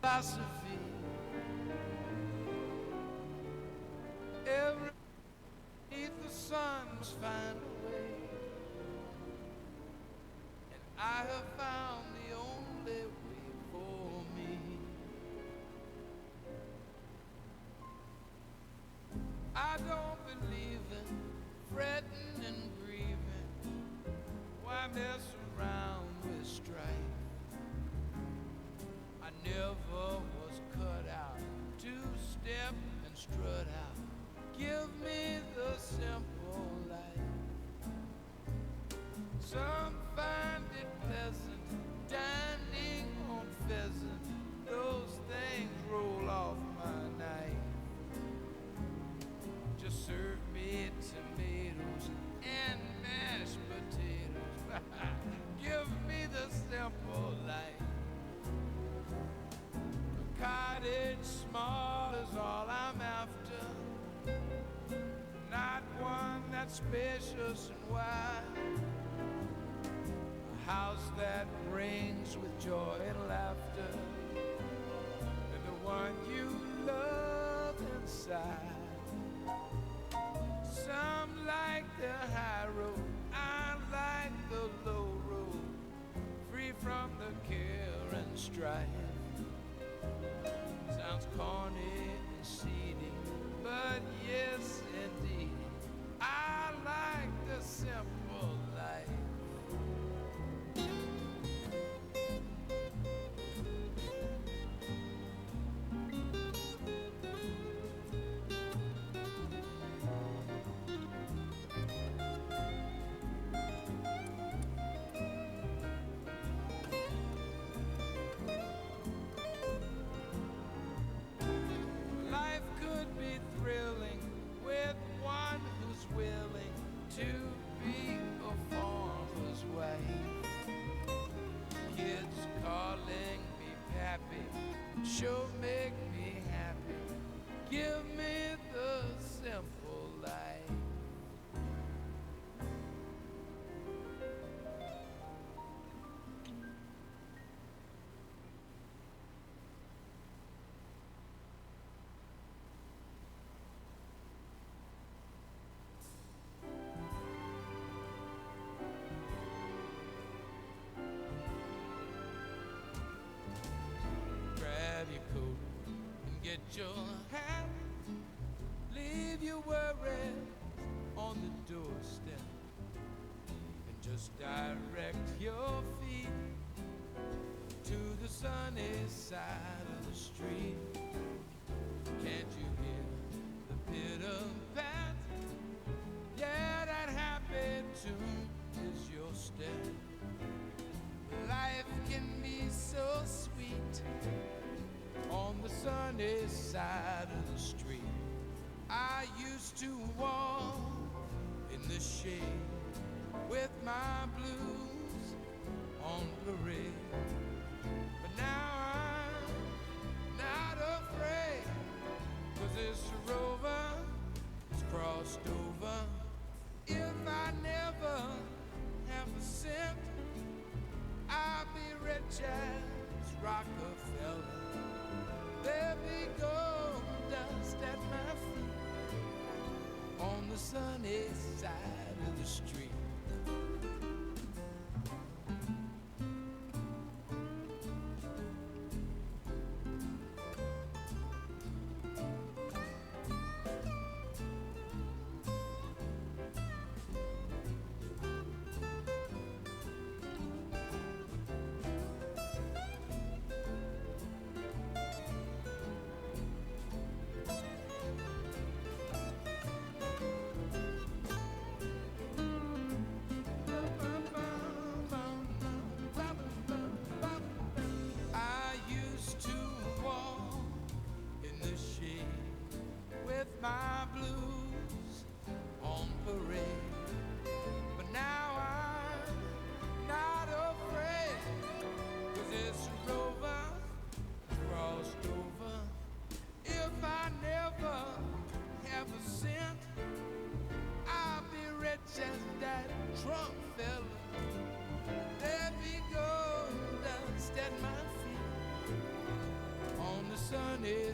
philosophy. Every beneath the sun must find a way, and I have found the only way for me. I don't believe in fretting and grieving. Why mess around with strife? I never was cut out to step and strut out. Give me the simple life. Some find it pleasant, dining on pheasant. Those things roll off my knife. Just serve me tomatoes and mashed potatoes. Give me the simple life. A cottage small is all I'm after, not one that's spacious and wide. A house that rings with joy and laughter, and the one you love inside. Some like the high road, I like the low road, free from the care and strife. Sounds corny and seedy, but yes indeed, I like the simple life. Thrilling with one who's willing to be a farmer's wife. Kids calling me pappy sure make me happy. Give me the simple life. Grab your coat and get your hat. Leave your worries on the doorstep and just direct your feet to the sunny side of the street. Can't you hear the pitter-pat? Yeah, that happy tune is your step. Life can be so sweet on the sunny side of the street. I used to walk in the shade with my blues on parade, but now I'm not afraid, 'cause this rover is crossed over. If I never have a cent, I'll be rich as Rockefeller. There be gold dust at my feet on the sunny side of the street.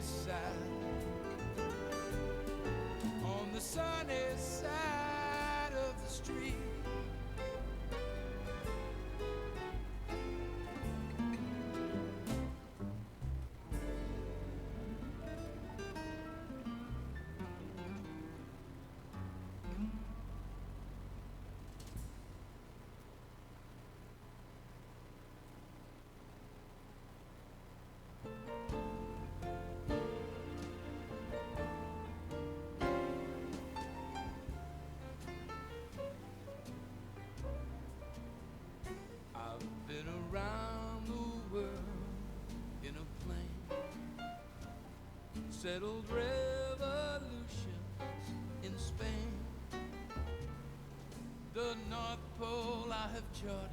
side, on the sunny side of the street. Around the world in a plane, settled revolutions in Spain. The North Pole I have charted,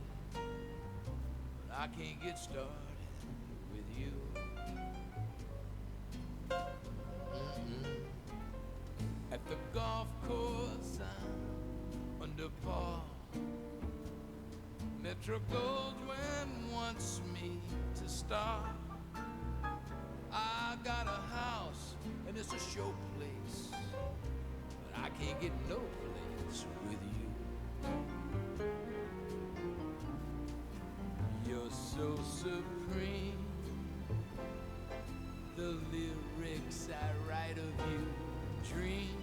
but I can't get started with you. At the golf course I'm under par. Metro Goldwyn wants me to start. I got a house and it's a show place, but I can't get no place with you. You're so supreme, the lyrics I write of you dream.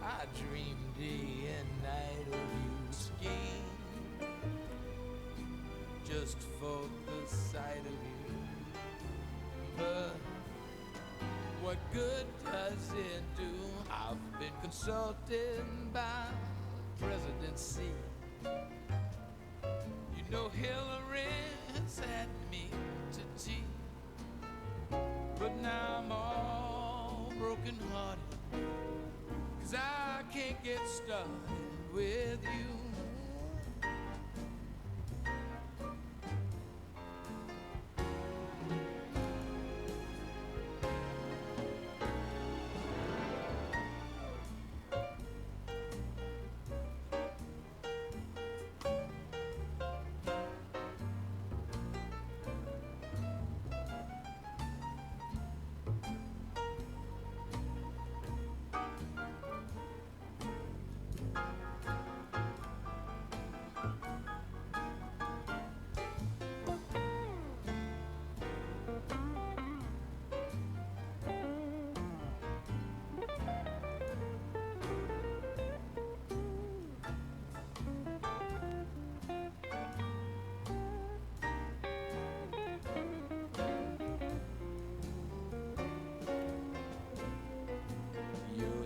I dream day and night of you scheme, just for the sight of you. But what good does it do? I've been consulted by presidency. You know Hillary has had me to tea, but now I'm all broken hearted, 'cause I can't get started with you.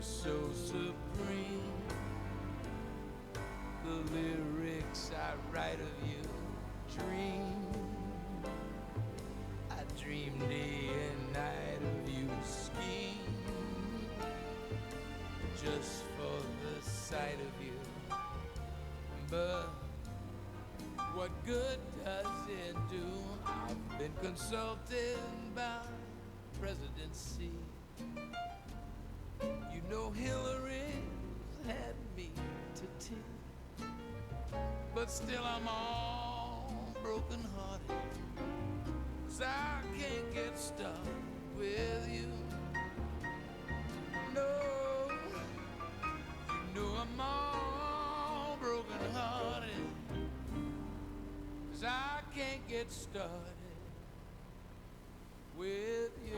So supreme, the lyrics I write of you dream. I dream day and night of you scheme, just for the sight of you. But what good does it do? I've been consulted by presidency. You know Hillary's had me to tea, but still I'm all broken hearted, 'cause I can't get started with you. No, you know I'm all broken hearted, 'cause I can't get started with you.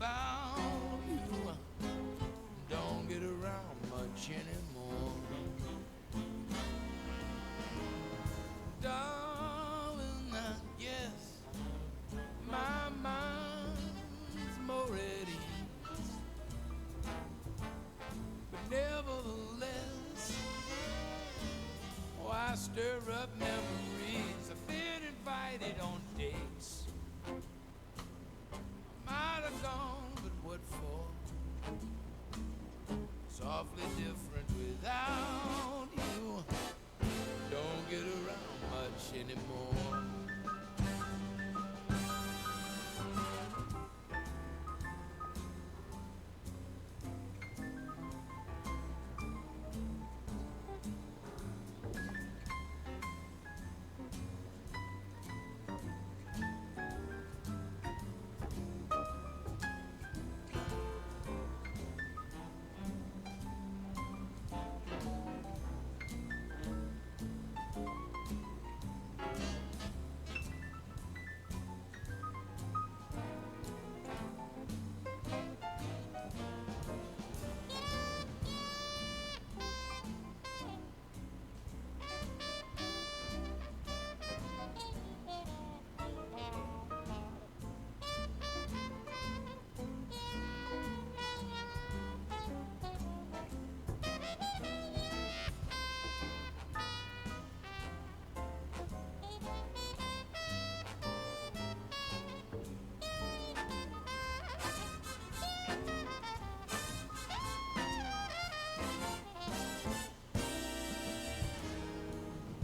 about you don't get around much anymore. Darling, I guess my mind's more at ease, but nevertheless, oh, I stir up memories. I've been invited on dates. I might have gone, but what for? It's awfully different without you. Don't get around much anymore.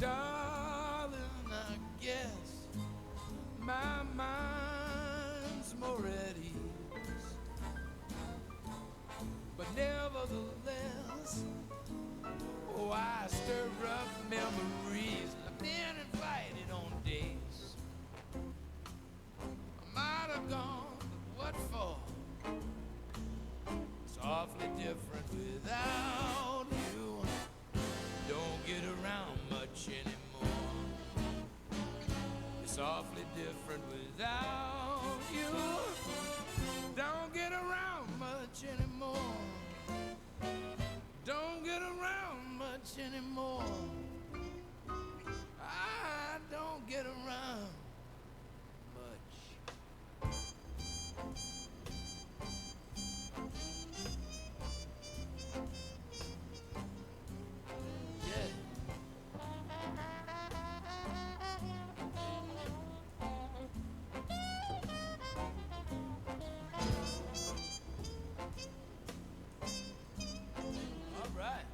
Darling, I guess my mind's more at ease, but nevertheless, oh, I stir up memories. I've been invited on dates. I might have gone, but what for? It's awfully different without you. Don't get around much anymore. It's awfully different without you. Don't get around much anymore. Don't get around much anymore. I don't get around much. Yeah. All right.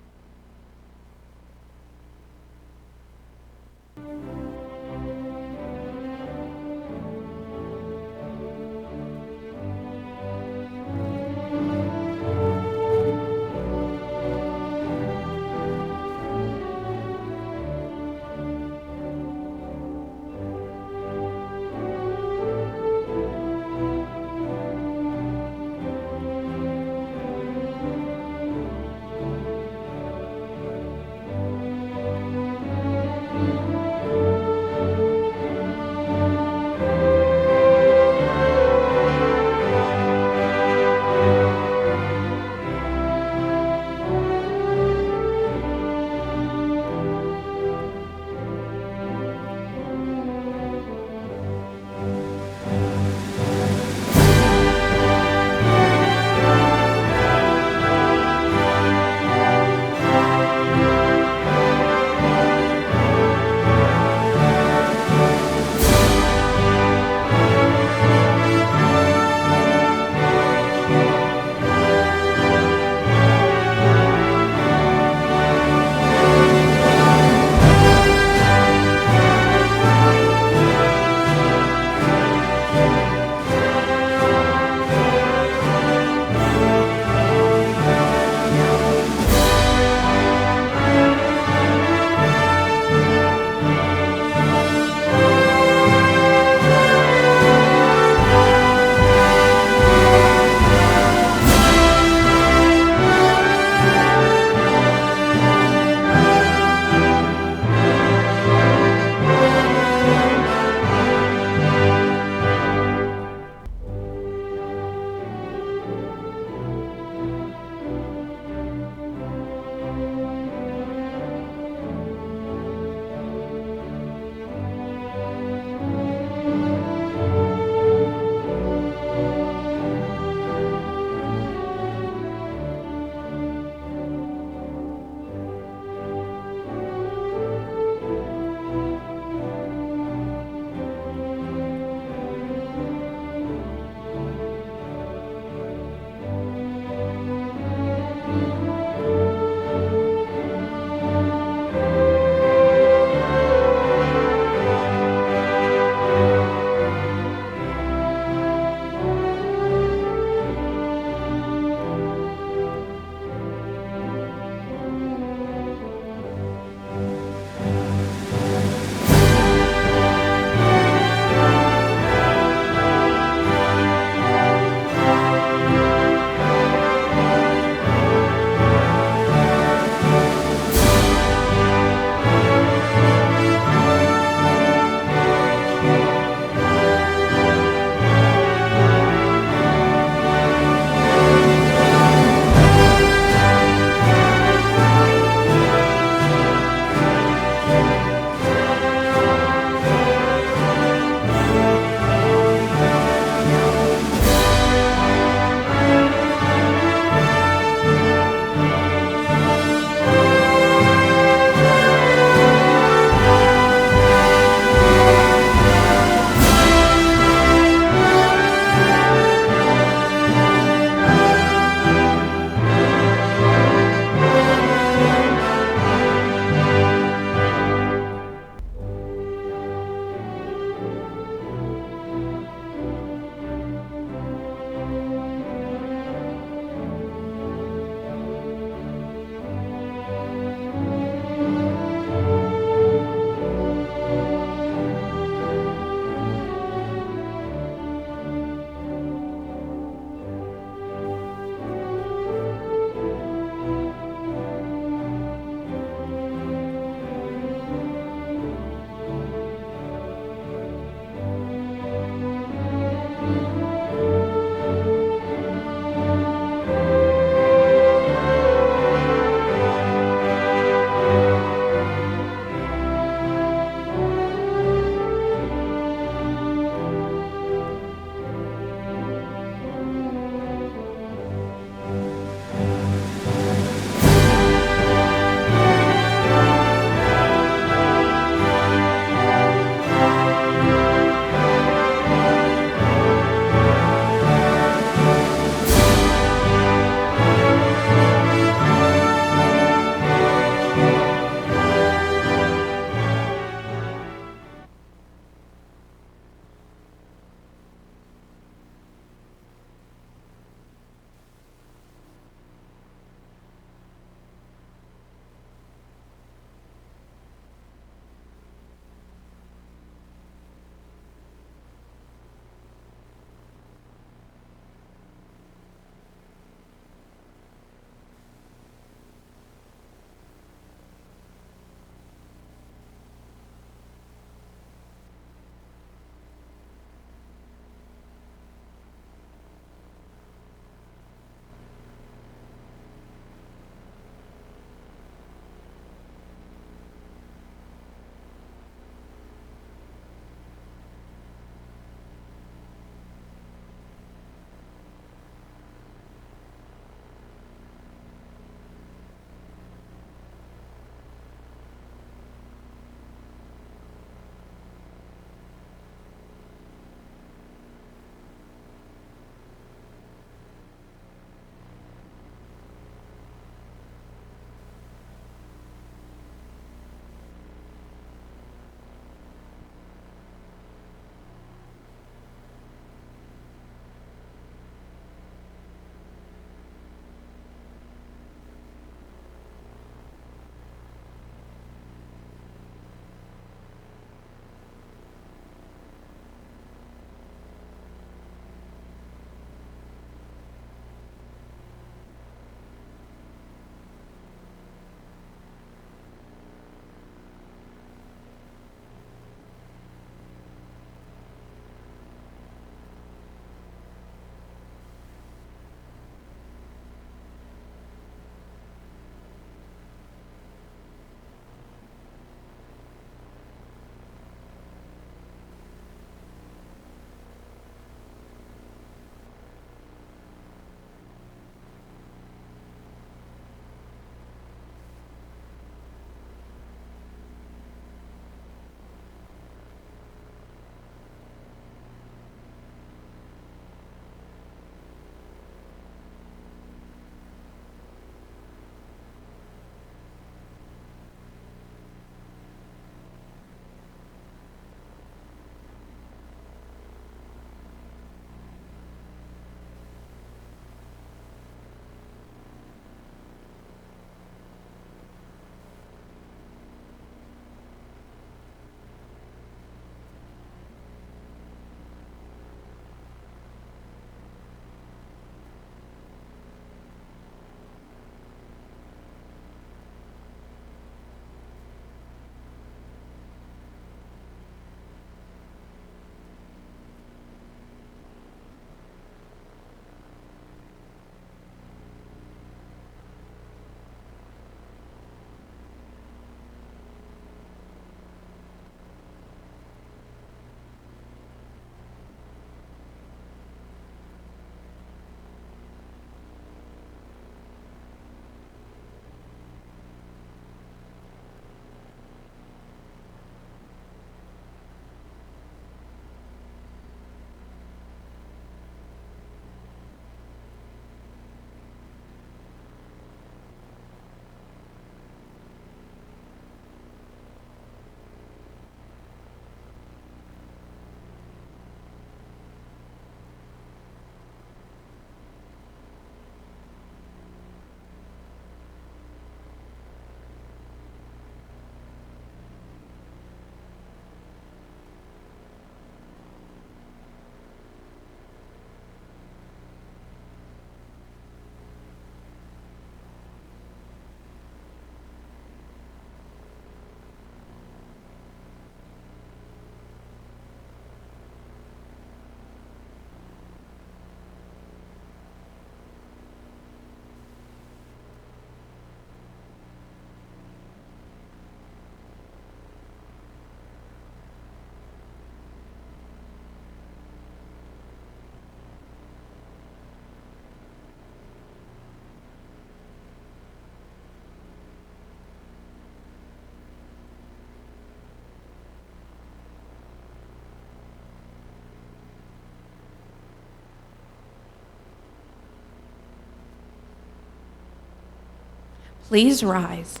Please rise.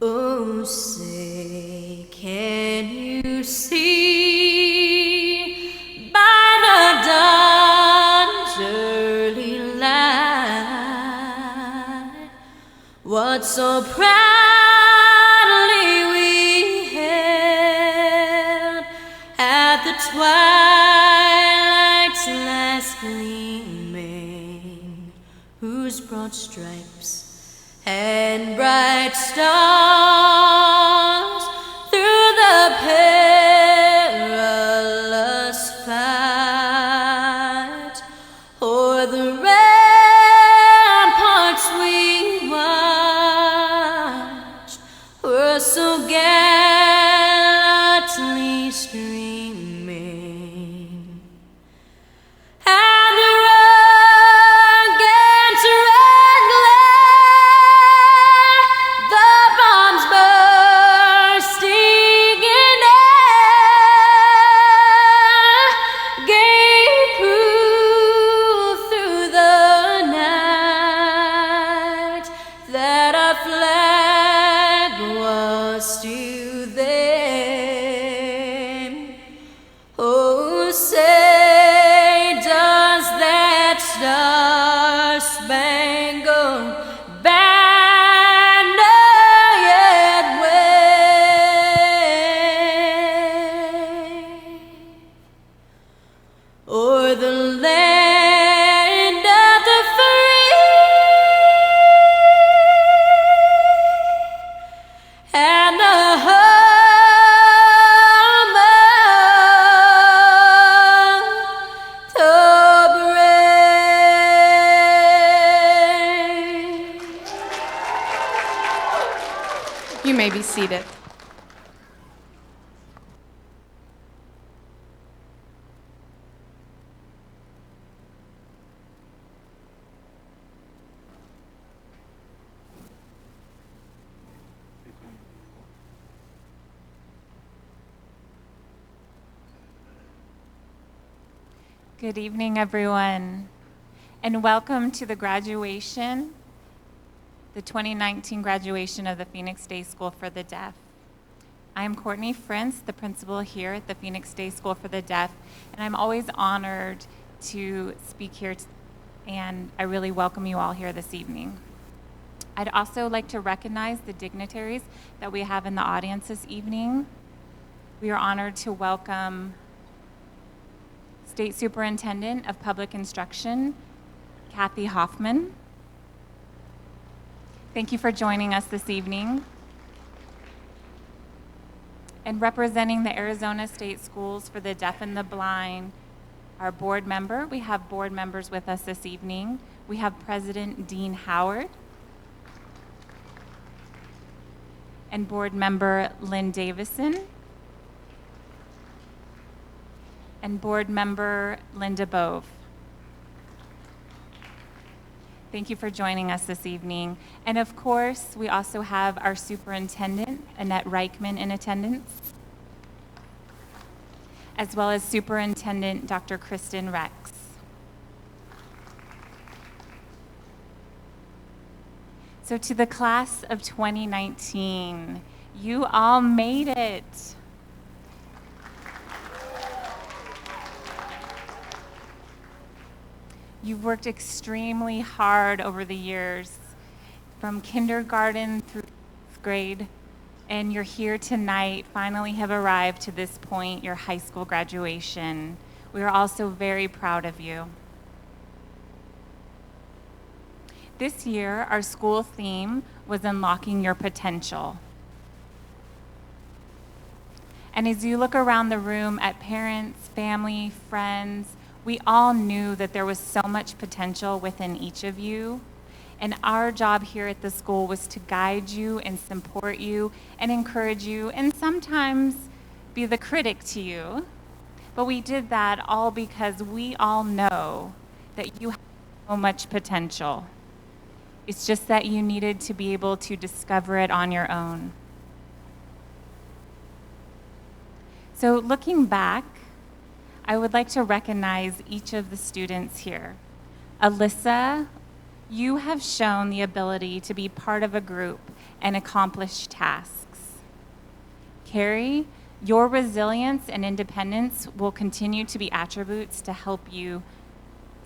Oh, say, can you see by the dawn's early light what so proudly we hailed at the twilight's last gleaming, whose broad stripes and bright stars through the perilous fight o'er the ramparts we watched were so gallantly streaming. And the rugged red glare, the bombs bursting in air, gave proof through the night that our flag was still there. Oh, say, does that star-spangled banner yet wave o'er the land of the free and the home of the brave? You may be seated. Good evening, everyone, and welcome to the graduation, the 2019 graduation of the Phoenix Day School for the Deaf. I am Courtney Frintz, the principal here at the Phoenix Day School for the Deaf, and I'm always honored to speak here, and I really welcome you all here this evening. I'd also like to recognize the dignitaries that we have in the audience this evening. We are honored to welcome State Superintendent of Public Instruction, Kathy Hoffman. Thank you for joining us this evening. And representing the Arizona State Schools for the Deaf and the Blind, our board member, we have board members with us this evening. We have President Dean Howard and board member Lynn Davison and board member Linda Bove. Thank you for joining us this evening. And of course, we also have our superintendent, Annette Reichman, in attendance, as well as Superintendent Dr. Kristen Rex. So to the class of 2019, you all made it. You've worked extremely hard over the years, from kindergarten through 8th grade, and you're here tonight, finally have arrived to this point, your high school graduation. We are also very proud of you. This year, our school theme was Unlocking Your Potential. And as you look around the room at parents, family, friends, we all knew that there was so much potential within each of you. And our job here at the school was to guide you and support you and encourage you and sometimes be the critic to you. But we did that all because we all know that you have so much potential. It's just that you needed to be able to discover it on your own. So looking back, I would like to recognize each of the students here. Alyssa, you have shown the ability to be part of a group and accomplish tasks. Carrie, your resilience and independence will continue to be attributes to help you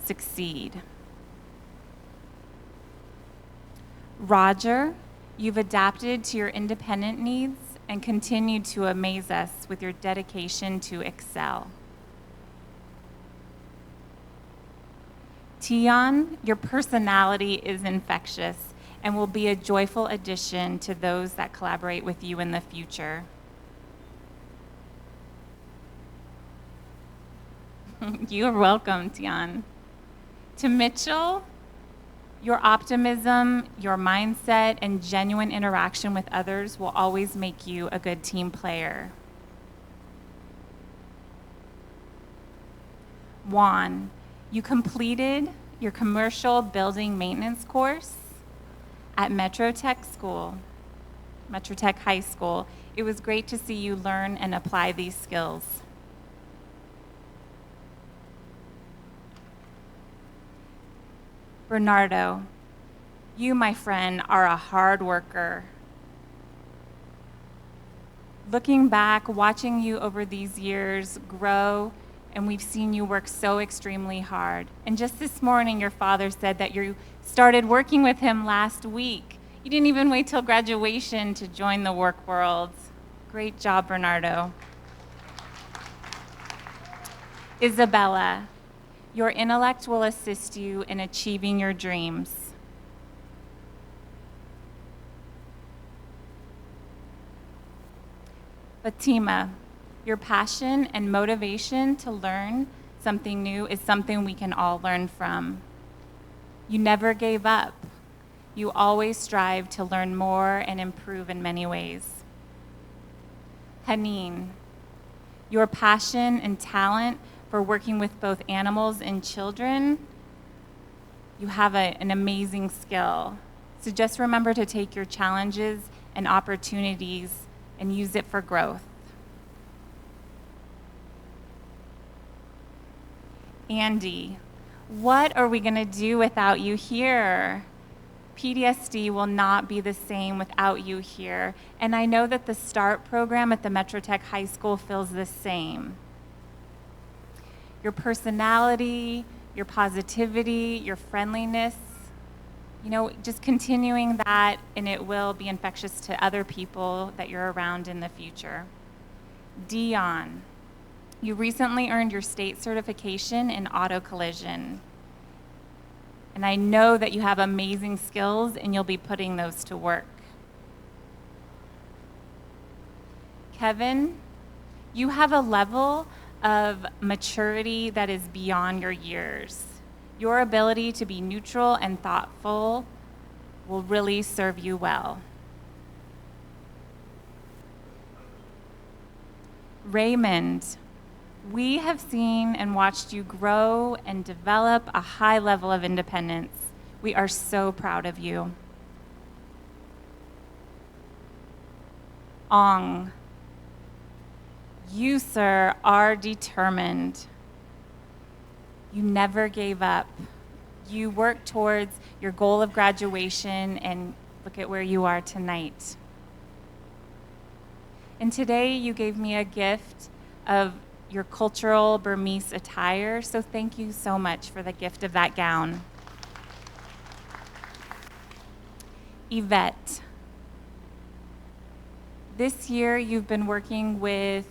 succeed. Roger, you've adapted to your independent needs and continued to amaze us with your dedication to excel. Tion, your personality is infectious and will be a joyful addition to those that collaborate with you in the future. You're welcome, Tion. To Mitchell, your optimism, your mindset, and genuine interaction with others will always make you a good team player. Juan, you completed your commercial building maintenance course at Metro Tech High School. It was great to see you learn and apply these skills. Bernardo, you, my friend, are a hard worker. Looking back, watching you over these years grow, and we've seen you work so extremely hard. And just this morning, your father said that you started working with him last week. You didn't even wait till graduation to join the work world. Great job, Bernardo. Isabella, your intellect will assist you in achieving your dreams. Fatima, your passion and motivation to learn something new is something we can all learn from. You never gave up. You always strive to learn more and improve in many ways. Haneen, your passion and talent for working with both animals and children, you have an amazing skill. So just remember to take your challenges and opportunities and use it for growth. Andy, what are we going to do without you here? PDSD will not be the same without you here. And I know that the START program at the Metro Tech High School feels the same. Your personality, your positivity, your friendliness, just continuing that, and it will be infectious to other people that you're around in the future. Dion, you recently earned your state certification in auto collision. And I know that you have amazing skills and you'll be putting those to work. Kevin, you have a level of maturity that is beyond your years. Your ability to be neutral and thoughtful will really serve you well. Raymond, we have seen and watched you grow and develop a high level of independence. We are so proud of you. Ong, you, sir, are determined. You never gave up. You worked towards your goal of graduation, and look at where you are tonight. And today you gave me a gift of your cultural Burmese attire, so thank you so much for the gift of that gown. Yvette, this year you've been working with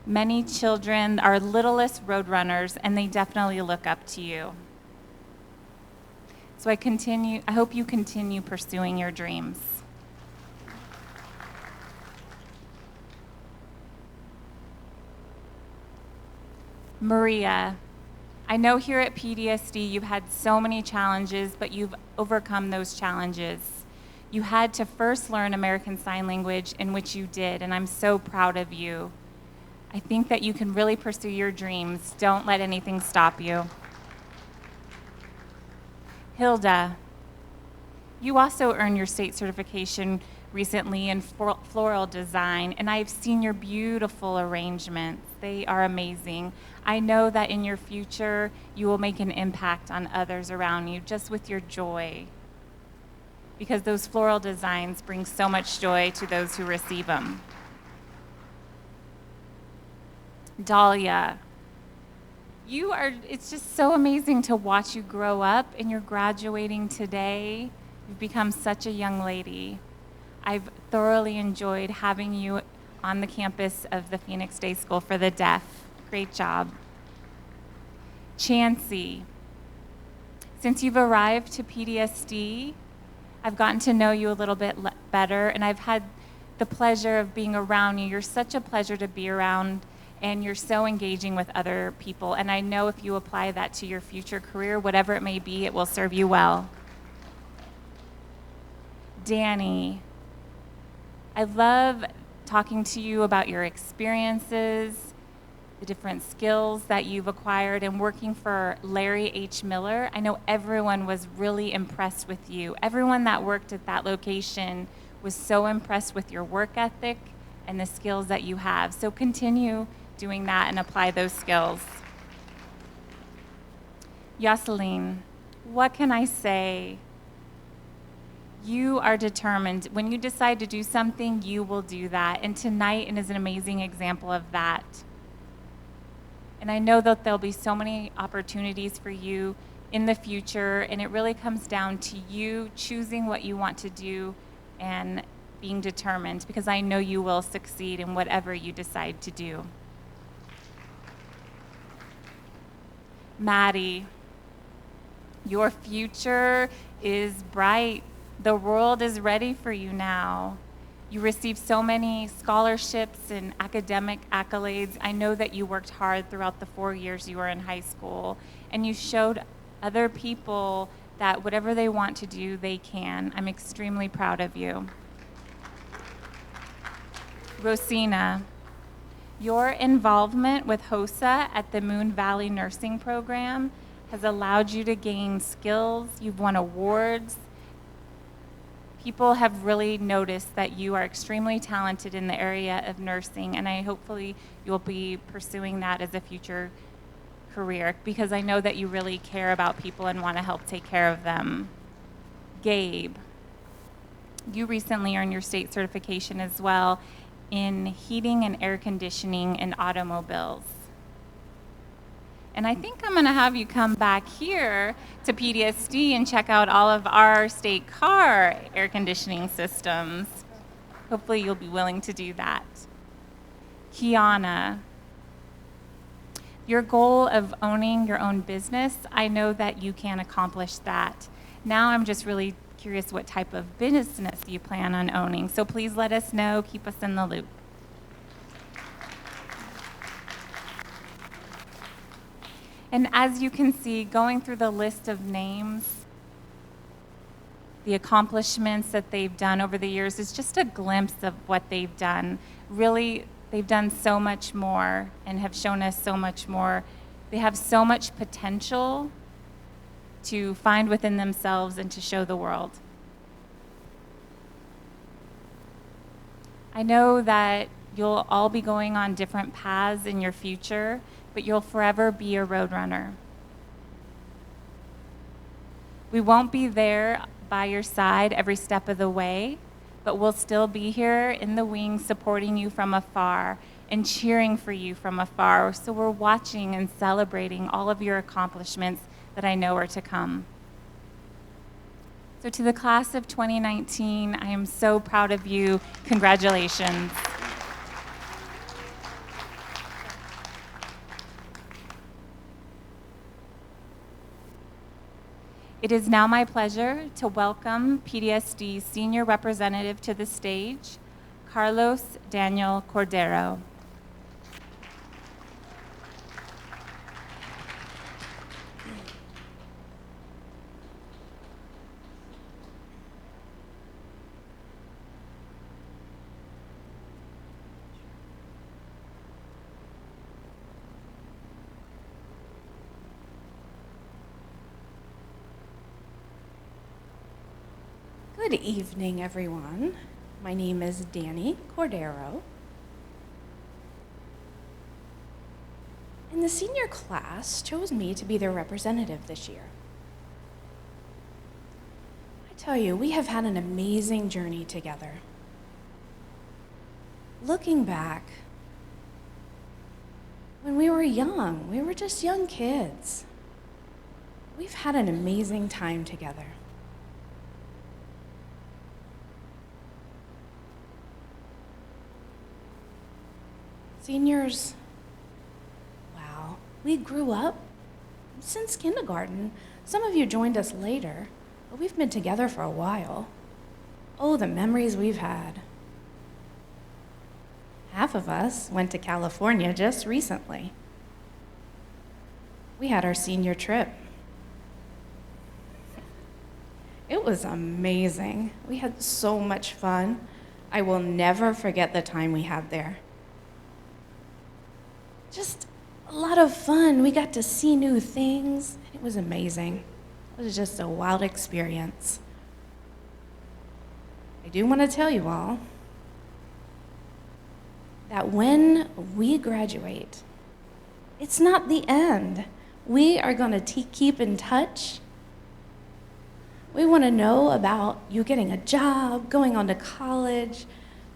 many children, our littlest roadrunners, and they definitely look up to you. So I hope you continue pursuing your dreams. Maria, I know here at PDSD you've had so many challenges, but you've overcome those challenges. You had to first learn American Sign Language, in which you did, and I'm so proud of you. I think that you can really pursue your dreams. Don't let anything stop you. Hilda, You also earned your state certification recently in floral design, and I've seen your beautiful arrangements. They are amazing. I know that in your future, you will make an impact on others around you just with your joy, because those floral designs bring so much joy to those who receive them. Dahlia, it's just so amazing to watch you grow up, and you're graduating today. You've become such a young lady. I've thoroughly enjoyed having you on the campus of the Phoenix Day School for the Deaf. Great job. Chancey, since you've arrived to PDSD, I've gotten to know you a little bit better, and I've had the pleasure of being around you. You're such a pleasure to be around, and you're so engaging with other people. And I know if you apply that to your future career, whatever it may be, it will serve you well. Danny, I love talking to you about your experiences, the different skills that you've acquired, and working for Larry H. Miller. I know everyone was really impressed with you. Everyone that worked at that location was so impressed with your work ethic and the skills that you have. So continue doing that and apply those skills. Yoseline, what can I say? You are determined. When you decide to do something, you will do that. And tonight is an amazing example of that. And I know that there'll be so many opportunities for you in the future, and it really comes down to you choosing what you want to do and being determined, because I know you will succeed in whatever you decide to do. Maddie, your future is bright. The world is ready for you now. You received so many scholarships and academic accolades. I know that you worked hard throughout the 4 years you were in high school, and you showed other people that whatever they want to do, they can. I'm extremely proud of you. Rosina, your involvement with HOSA at the Moon Valley Nursing Program has allowed you to gain skills. You've won awards. People have really noticed that you are extremely talented in the area of nursing, and hopefully you'll be pursuing that as a future career, because I know that you really care about people and want to help take care of them. Gabe, you recently earned your state certification as well in heating and air conditioning in automobiles. And I think I'm going to have you come back here to PDSD and check out all of our state car air conditioning systems. Hopefully you'll be willing to do that. Kiana, your goal of owning your own business, I know that you can accomplish that. Now I'm just really curious what type of business you plan on owning. So please let us know, keep us in the loop. And as you can see, going through the list of names, the accomplishments that they've done over the years is just a glimpse of what they've done. Really, they've done so much more and have shown us so much more. They have so much potential to find within themselves and to show the world. I know that you'll all be going on different paths in your future, but you'll forever be a roadrunner. We won't be there by your side every step of the way, but we'll still be here in the wings supporting you from afar and cheering for you from afar. So we're watching and celebrating all of your accomplishments that I know are to come. So to the class of 2019, I am so proud of you. Congratulations. It is now my pleasure to welcome PDSD's senior representative to the stage, Carlos Daniel Cordero. Good evening, everyone. My name is Danny Cordero. And the senior class chose me to be their representative this year. I tell you, we have had an amazing journey together. Looking back, when we were young, we were just young kids. We've had an amazing time together. Seniors, wow, we grew up since kindergarten. Some of you joined us later, but we've been together for a while. Oh, the memories we've had. Half of us went to California just recently. We had our senior trip. It was amazing. We had so much fun. I will never forget the time we had there. Just a lot of fun. We got to see new things. It was amazing. It was just a wild experience. I do want to tell you all that when we graduate, it's not the end. We are going to keep in touch. We want to know about you getting a job, going on to college,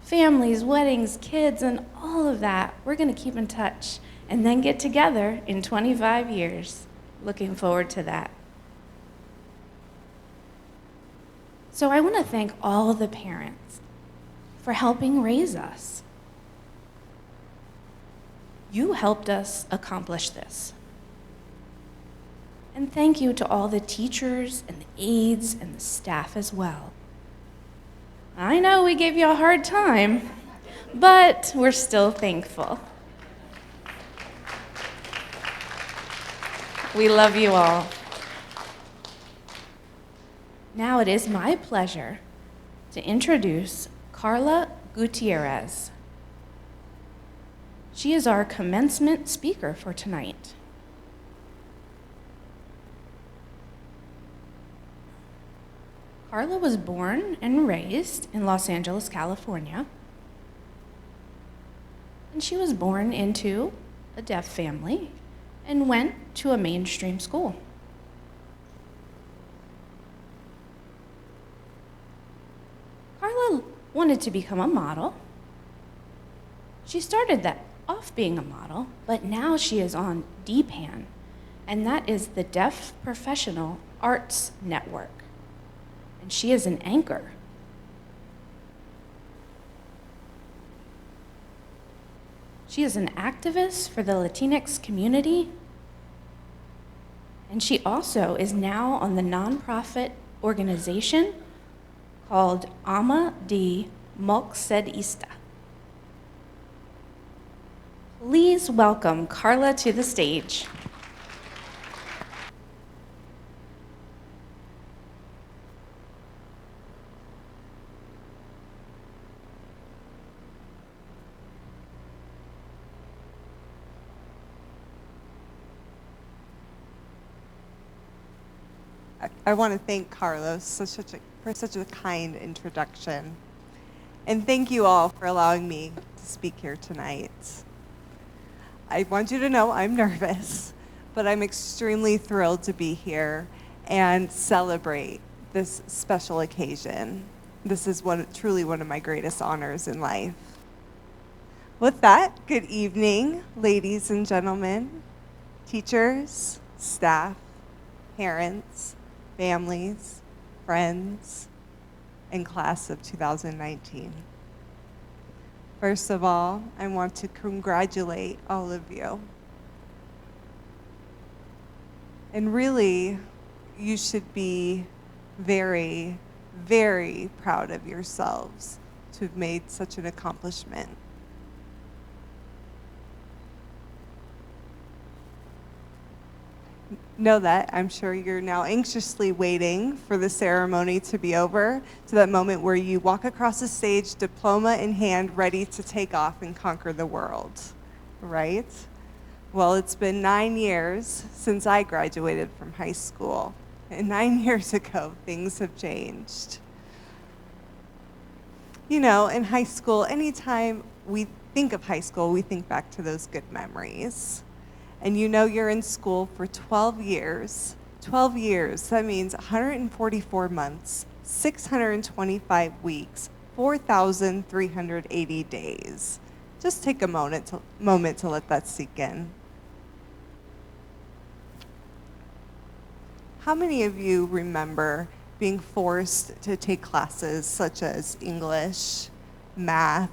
families, weddings, kids, and all of that. We're going to keep in touch and then get together in 25 years. Looking forward to that. So I want to thank all the parents for helping raise us. You helped us accomplish this. And thank you to all the teachers and the aides and the staff as well. I know we gave you a hard time, but we're still thankful. We love you all. Now it is my pleasure to introduce Carla Gutierrez. She is our commencement speaker for tonight. Carla was born and raised in Los Angeles, California. And she was born into a deaf family and went to a mainstream school. Carla wanted to become a model. She started that off being a model, but now she is on DPAN, and that is the Deaf Professional Arts Network. And she is an anchor. She is an activist for the Latinx community, and she also is now on the nonprofit organization called Ama de Moxedista. Please welcome Carla to the stage. I want to thank Carlos for such a kind introduction. And thank you all for allowing me to speak here tonight. I want you to know I'm nervous, but I'm extremely thrilled to be here and celebrate this special occasion. This is truly one of my greatest honors in life. With that, good evening, ladies and gentlemen, teachers, staff, parents, families, friends, and class of 2019. First of all, I want to congratulate all of you. And really, you should be very, very proud of yourselves to have made such an accomplishment. Know that I'm sure you're now anxiously waiting for the ceremony to be over, to that moment where you walk across the stage, diploma in hand, ready to take off and conquer the world, right? Well, it's been 9 years since I graduated from high school, and 9 years ago, things have changed. You know, in high school, anytime we think of high school, we think back to those good memories. And you know you're in school for 12 years. 12 years, that means 144 months, 625 weeks, 4,380 days. Just take a moment to let that sink in. How many of you remember being forced to take classes such as English, math,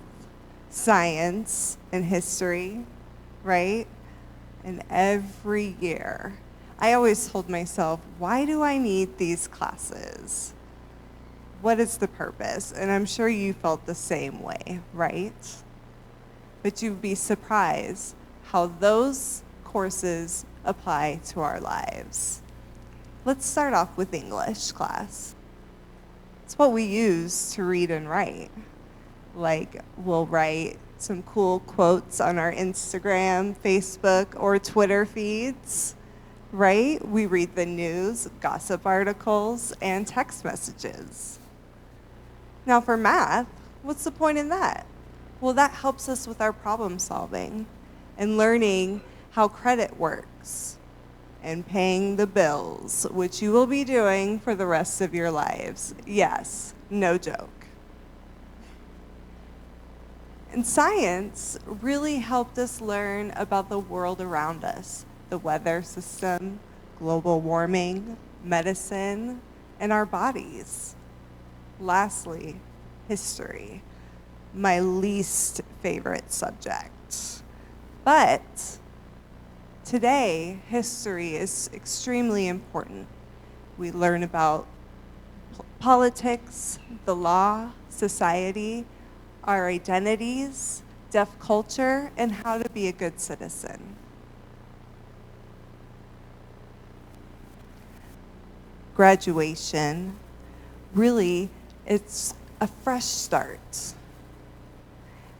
science, and history, right? And every year, I always told myself, why do I need these classes? What is the purpose? And I'm sure you felt the same way, right? But you'd be surprised how those courses apply to our lives. Let's start off with English class. It's what we use to read and write. Like, we'll write some cool quotes on our Instagram, Facebook, or Twitter feeds, right? We read the news, gossip articles, and text messages. Now for math, what's the point in that? Well, that helps us with our problem solving and learning how credit works and paying the bills, which you will be doing for the rest of your lives. Yes, no joke. And science really helped us learn about the world around us, the weather system, global warming, medicine, and our bodies. Lastly, history, my least favorite subject. But today, history is extremely important. We learn about politics, the law, society, our identities, deaf culture, and how to be a good citizen. Graduation, really, it's a fresh start.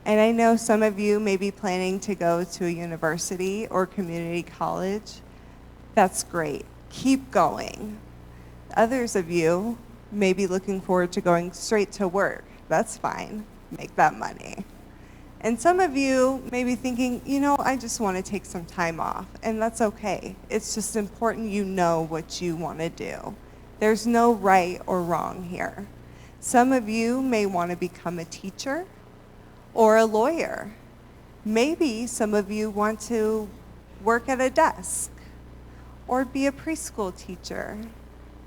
And I know some of you may be planning to go to a university or community college. That's great. Keep going. Others of you may be looking forward to going straight to work. That's fine. Make that money. And some of you may be thinking, you know, I just want to take some time off, and that's okay. It's just important you know what you want to do. There's no right or wrong here. Some of you may want to become a teacher or a lawyer. Maybe some of you want to work at a desk or be a preschool teacher.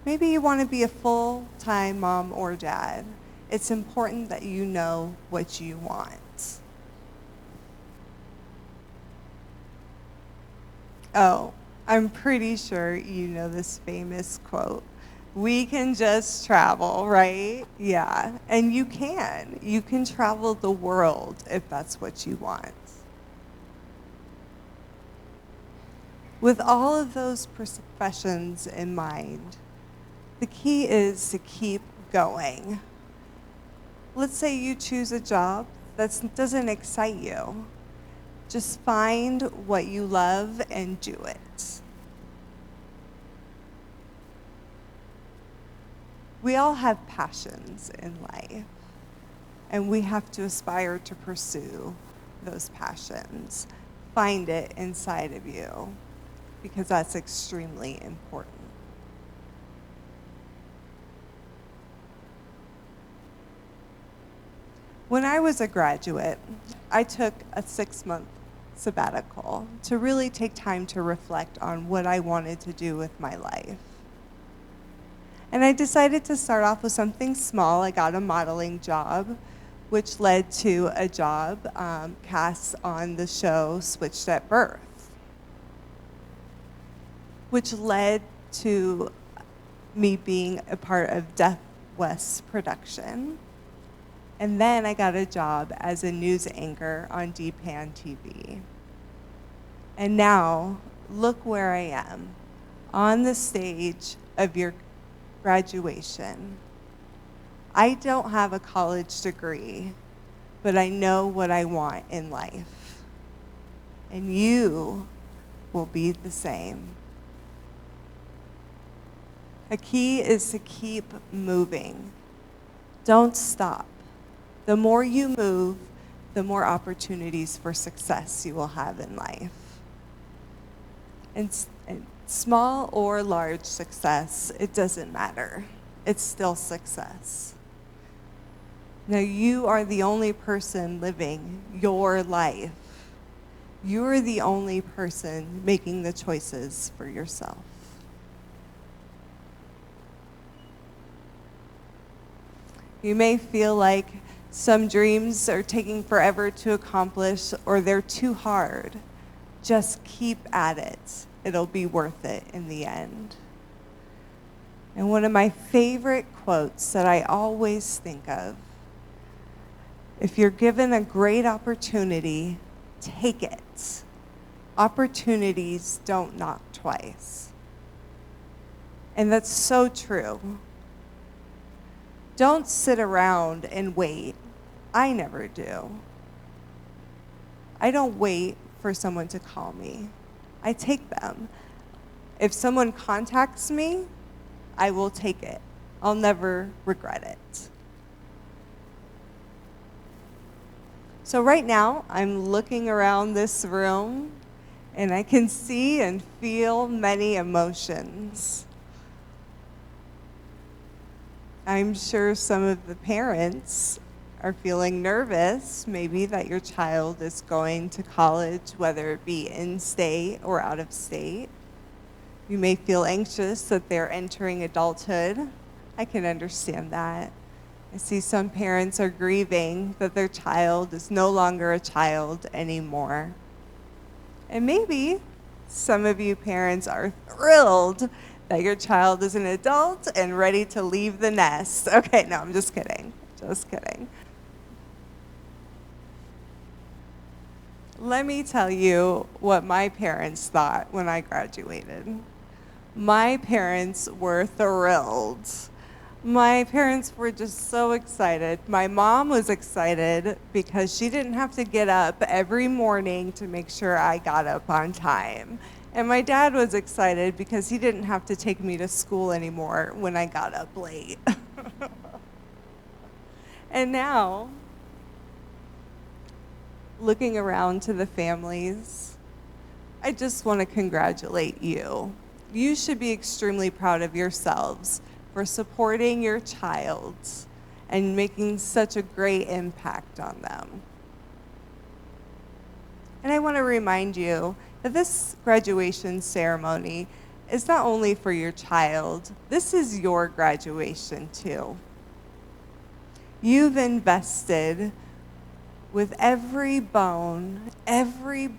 Maybe you want to be a full-time mom or dad. It's important that you know what you want. Oh, I'm pretty sure you know this famous quote. We can just travel, right? Yeah, and you can. You can travel the world if that's what you want. With all of those professions in mind, the key is to keep going. Let's say you choose a job that doesn't excite you. Just find what you love and do it. We all have passions in life, and we have to aspire to pursue those passions. Find it inside of you, because that's extremely important. When I was a graduate, I took a 6-month sabbatical to really take time to reflect on what I wanted to do with my life. And I decided to start off with something small. I got a modeling job, which led to a job cast on the show Switched at Birth, which led to me being a part of Deaf West's production. And then I got a job as a news anchor on DPAN TV. And now, look where I am, on the stage of your graduation. I don't have a college degree, but I know what I want in life. And you will be the same. A key is to keep moving. Don't stop. The more you move, the more opportunities for success you will have in life. And small or large success, it doesn't matter. It's still success. Now, you are the only person living your life. You're the only person making the choices for yourself. You may feel like some dreams are taking forever to accomplish or they're too hard. Just keep at it. It'll be worth it in the end. And one of my favorite quotes that I always think of, if you're given a great opportunity, take it. Opportunities don't knock twice. And that's so true. Don't sit around and wait. I never do. I don't wait for someone to call me. I take them. If someone contacts me, I will take it. I'll never regret it. So right now, I'm looking around this room, and I can see and feel many emotions. I'm sure some of the parents are feeling nervous, maybe that your child is going to college, whether it be in-state or out of state. You may feel anxious that they're entering adulthood. I can understand that. I see some parents are grieving that their child is no longer a child anymore. And maybe some of you parents are thrilled that your child is an adult and ready to leave the nest. Okay, no, I'm just kidding. Just kidding. Let me tell you what my parents thought when I graduated. My parents were thrilled. My parents were just so excited. My mom was excited because she didn't have to get up every morning to make sure I got up on time. And my dad was excited because he didn't have to take me to school anymore when I got up late. And now, looking around to the families, I just want to congratulate you. You should be extremely proud of yourselves for supporting your child and making such a great impact on them. And I want to remind you that this graduation ceremony is not only for your child, this is your graduation too. You've invested with every bone, every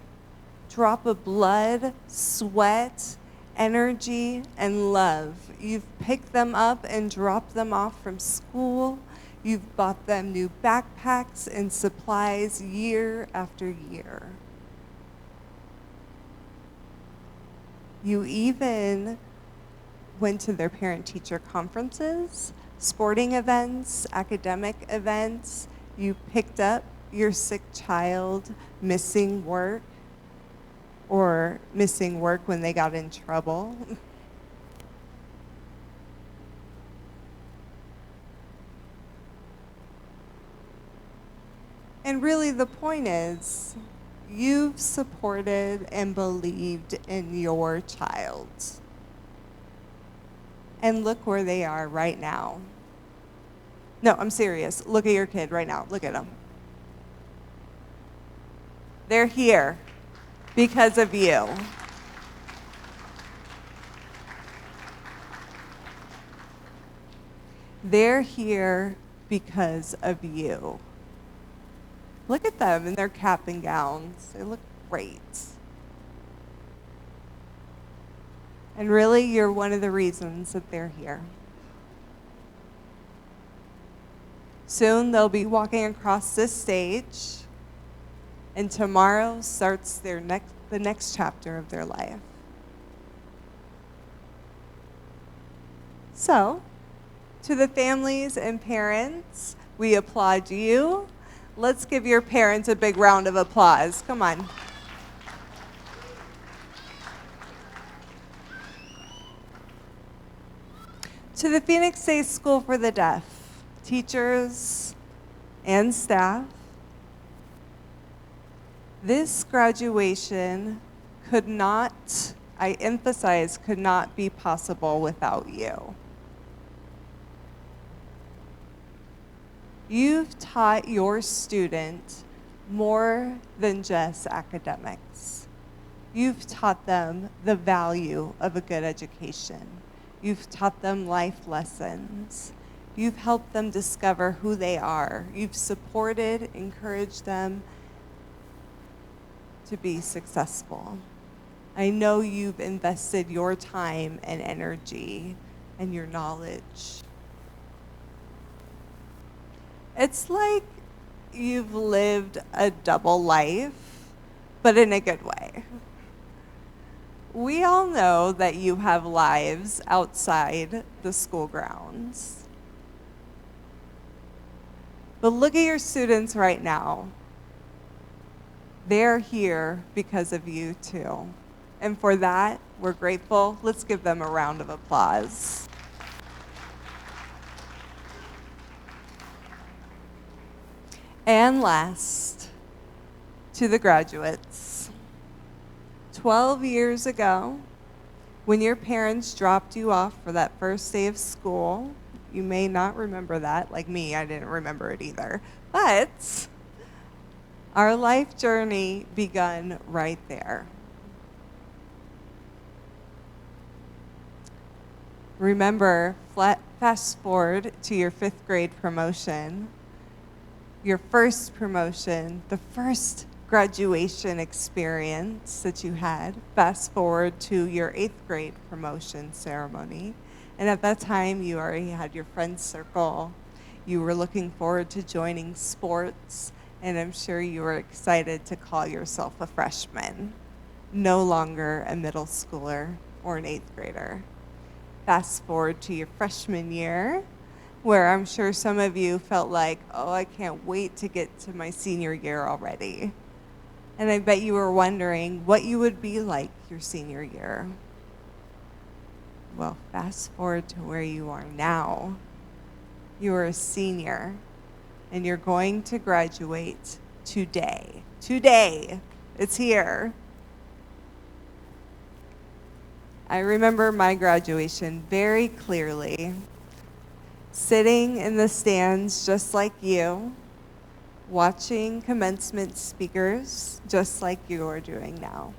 drop of blood, sweat, energy, and love. You've picked them up and dropped them off from school. You've bought them new backpacks and supplies year after year. You even went to their parent-teacher conferences, sporting events, academic events. You picked up your sick child missing work or missing work when they got in trouble. And really the point is, you've supported and believed in your child. And look where they are right now. No, I'm serious. Look at your kid right now. Look at them. They're here because of you. They're here because of you. Look at them in their cap and gowns. They look great. And really, you're one of the reasons that they're here. Soon they'll be walking across this stage, and tomorrow starts the next chapter of their life. So, to the families and parents, we applaud you. Let's give your parents a big round of applause. Come on. To the Phoenix State School for the Deaf, teachers, and staff, this graduation could not, I emphasize, could not be possible without you. You've taught your student more than just academics. You've taught them the value of a good education. You've taught them life lessons. You've helped them discover who they are. You've supported, encouraged them to be successful. I know you've invested your time and energy and your knowledge. It's like you've lived a double life, but in a good way. We all know that you have lives outside the school grounds. But look at your students right now. They're here because of you too. And for that, we're grateful. Let's give them a round of applause. And last, to the graduates. 12 years ago, when your parents dropped you off for that first day of school, you may not remember that, like me, I didn't remember it either, but our life journey begun right there. Remember, fast forward to your 5th grade promotion, your first promotion, the first graduation experience that you had. Fast forward to your 8th grade promotion ceremony. And at that time, you already had your friend circle. You were looking forward to joining sports, and I'm sure you were excited to call yourself a freshman, no longer a middle schooler or an 8th grader. Fast forward to your freshman year, where I'm sure some of you felt like, oh, I can't wait to get to my senior year already. And I bet you were wondering what you would be like your senior year. Well, fast forward to where you are now. You are a senior, and you're going to graduate today. Today, it's here. I remember my graduation very clearly, sitting in the stands just like you, watching commencement speakers just like you are doing now.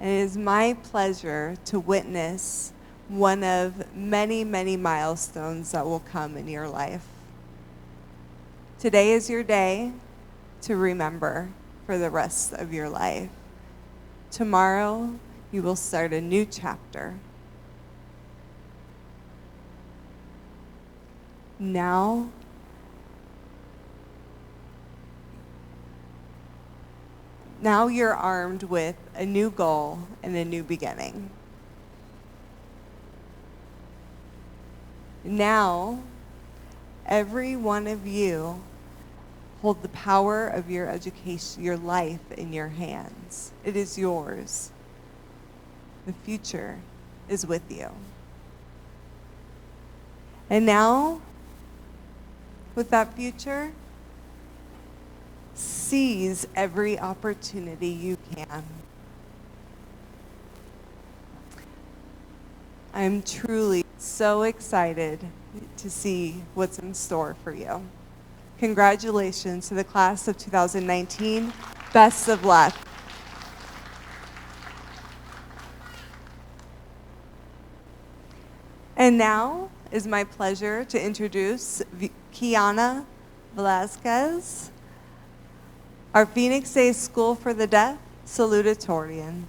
And it is my pleasure to witness one of many, many milestones that will come in your life. Today is your day to remember for the rest of your life. Tomorrow, you will start a new chapter. Now you're armed with a new goal and a new beginning. Now, every one of you hold the power of your education, your life in your hands. It is yours. The future is with you. And now, with that future, seize every opportunity you can. I'm truly so excited to see what's in store for you. Congratulations to the class of 2019. Best of luck. And now is my pleasure to introduce Kiana Velasquez, our Phoenix Day School for the Deaf Salutatorian.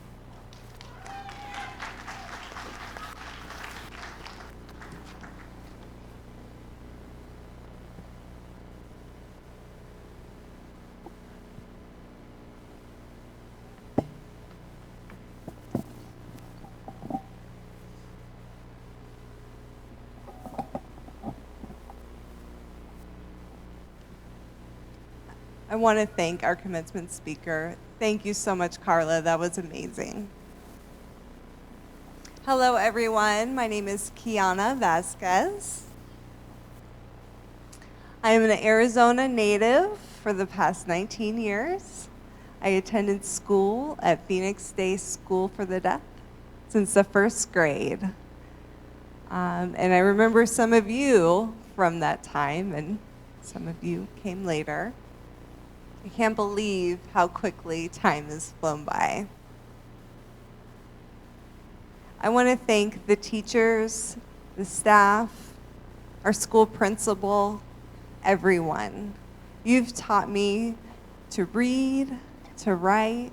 I want to thank our commencement speaker. Thank you so much, Carla. That was amazing. Hello, everyone. My name is Kiana Vasquez. I am an Arizona native for the past 19 years. I attended school at Phoenix Day School for the Deaf since the first grade. And I remember some of you from that time, and some of you came later. I can't believe how quickly time has flown by. I want to thank the teachers, the staff, our school principal, everyone. You've taught me to read, to write.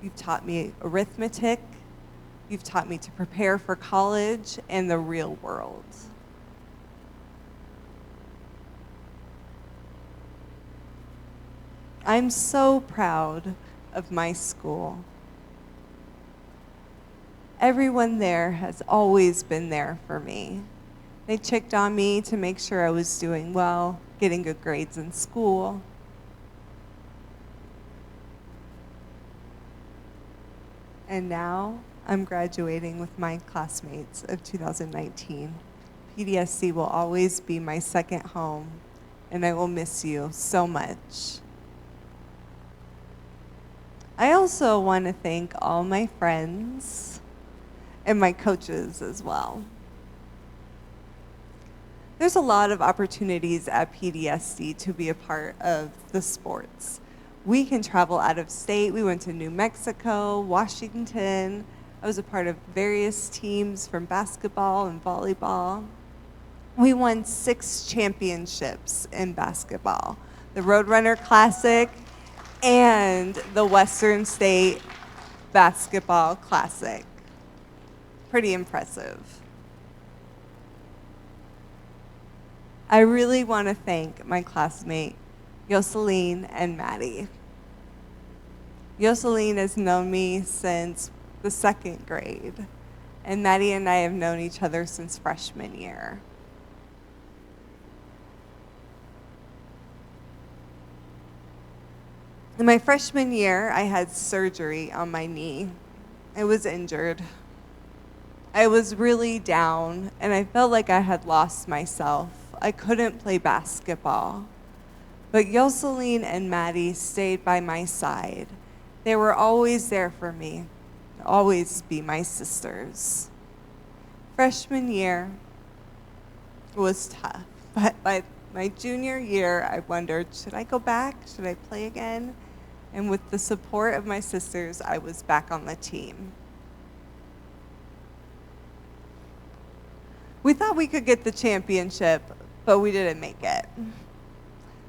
You've taught me arithmetic. You've taught me to prepare for college and the real world. I'm so proud of my school. Everyone there has always been there for me. They checked on me to make sure I was doing well, getting good grades in school. And now I'm graduating with my classmates of 2019. PDSD will always be my second home, and I will miss you so much. I also want to thank all my friends and my coaches as well. There's a lot of opportunities at PDSD to be a part of the sports. We can travel out of state. We went to New Mexico, Washington. I was a part of various teams from basketball and volleyball. We won 6 championships in basketball, the Roadrunner Classic and the Western State Basketball Classic. Pretty impressive. I really want to thank my classmate, Yoseline and Maddie. Yoseline has known me since the 2nd grade, and Maddie and I have known each other since freshman year. In my freshman year, I had surgery on my knee. I was injured. I was really down, and I felt like I had lost myself. I couldn't play basketball. But Yoseline and Maddie stayed by my side. They were always there for me, always be my sisters. Freshman year was tough, but by my junior year, I wondered, should I go back? Should I play again? And with the support of my sisters, I was back on the team. We thought we could get the championship, but we didn't make it.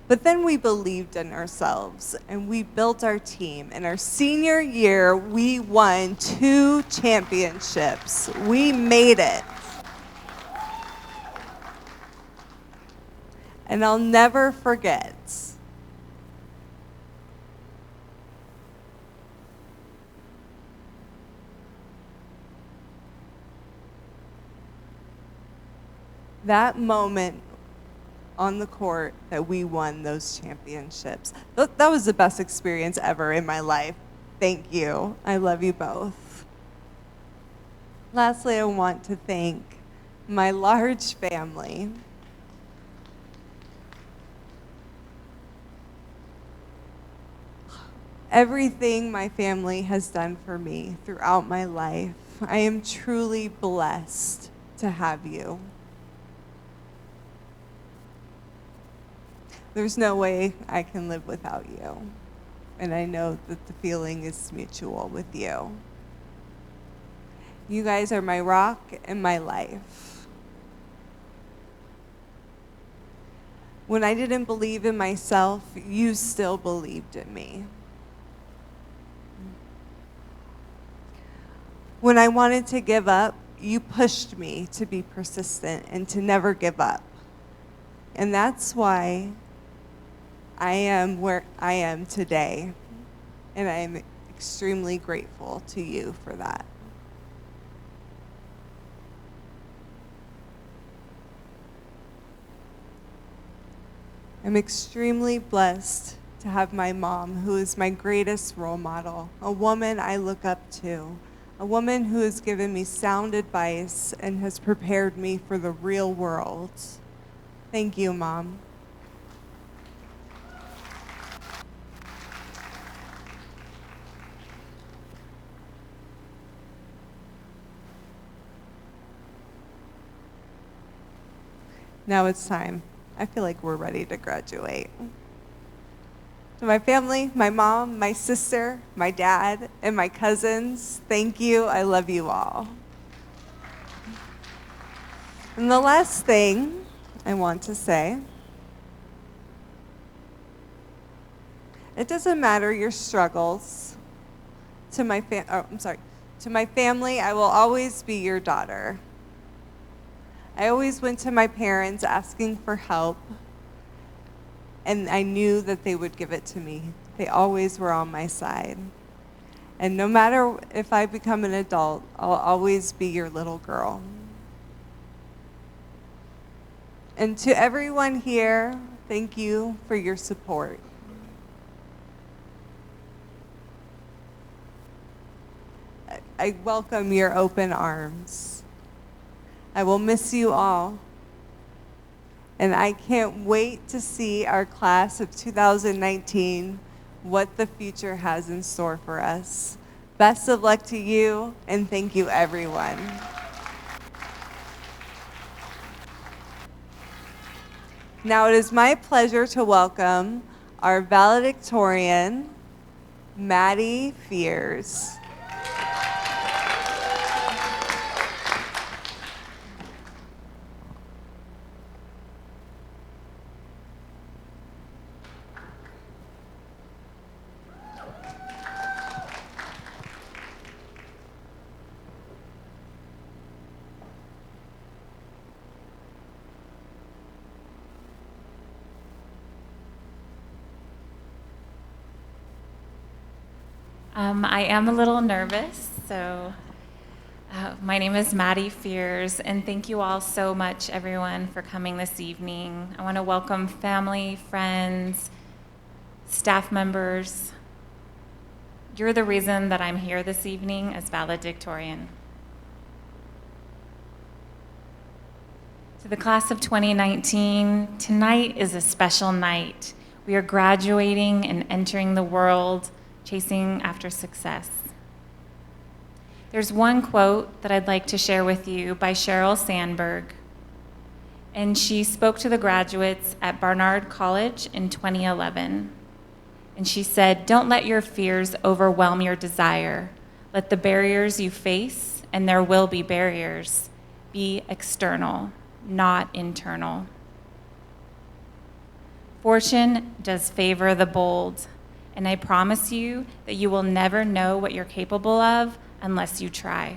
But then we believed in ourselves, and we built our team. In our senior year, we won 2 championships. We made it. And I'll never forget that moment on the court that we won those championships. That was the best experience ever in my life. Thank you. I love you both. Lastly, I want to thank my large family. Everything my family has done for me throughout my life, I am truly blessed to have you. There's no way I can live without you. And I know that the feeling is mutual with you. You guys are my rock and my life. When I didn't believe in myself, you still believed in me. When I wanted to give up, you pushed me to be persistent and to never give up. And that's why I am where I am today, and I am extremely grateful to you for that. I'm extremely blessed to have my mom, who is my greatest role model, a woman I look up to, a woman who has given me sound advice and has prepared me for the real world. Thank you, Mom. Now it's time. I feel like we're ready to graduate. To my family, my mom, my sister, my dad, and my cousins, thank you. I love you all. And the last thing I want to say, it doesn't matter your struggles. To my family, I will always be your daughter. I always went to my parents asking for help, and I knew that they would give it to me. They always were on my side. And no matter if I become an adult, I'll always be your little girl. And to everyone here, thank you for your support. I welcome your open arms. I will miss you all. And I can't wait to see our class of 2019, what the future has in store for us. Best of luck to you, and thank you, everyone. Now it is my pleasure to welcome our valedictorian, Maddie Fears. I am a little nervous, so my name is Maddie Fears, and thank you all so much, everyone, for coming this evening. I want to welcome family, friends, staff members. You're the reason that I'm here this evening as valedictorian. To the class of 2019, tonight is a special night. We are graduating and entering the world, chasing after success. There's one quote that I'd like to share with you by Sheryl Sandberg, and she spoke to the graduates at Barnard College in 2011. And she said, "Don't let your fears overwhelm your desire. Let the barriers you face, and there will be barriers, be external, not internal. Fortune does favor the bold, and I promise you that you will never know what you're capable of unless you try."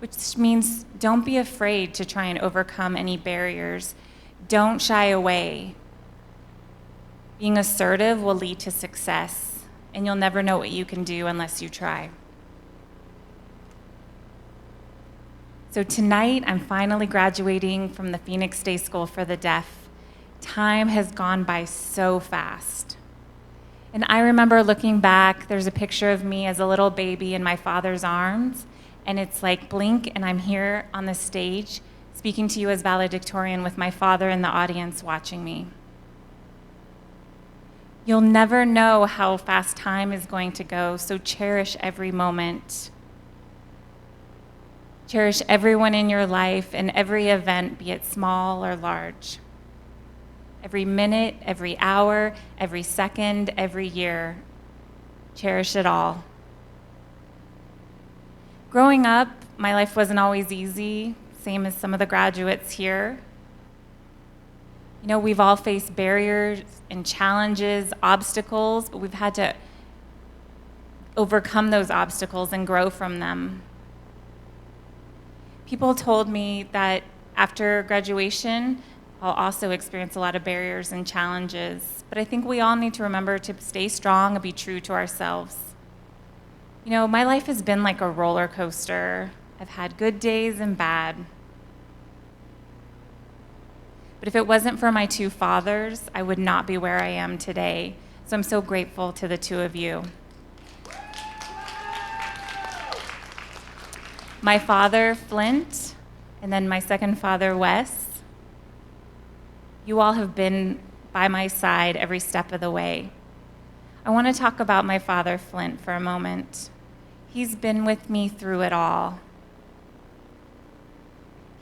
Which means don't be afraid to try and overcome any barriers. Don't shy away. Being assertive will lead to success, and you'll never know what you can do unless you try. So tonight, I'm finally graduating from the Phoenix Day School for the Deaf. Time has gone by so fast. And I remember looking back, there's a picture of me as a little baby in my father's arms, and it's like blink, and I'm here on the stage speaking to you as valedictorian with my father in the audience watching me. You'll never know how fast time is going to go, so cherish every moment. Cherish everyone in your life and every event, be it small or large. Every minute, every hour, every second, every year. Cherish it all. Growing up, my life wasn't always easy, same as some of the graduates here. You know, we've all faced barriers and challenges, obstacles, but we've had to overcome those obstacles and grow from them. People told me that after graduation, I'll also experience a lot of barriers and challenges, but I think we all need to remember to stay strong and be true to ourselves. You know, my life has been like a roller coaster. I've had good days and bad. But if it wasn't for my two fathers, I would not be where I am today. So I'm so grateful to the two of you. My father, Flint, and then my second father, Wes. You all have been by my side every step of the way. I want to talk about my father, Flint, for a moment. He's been with me through it all.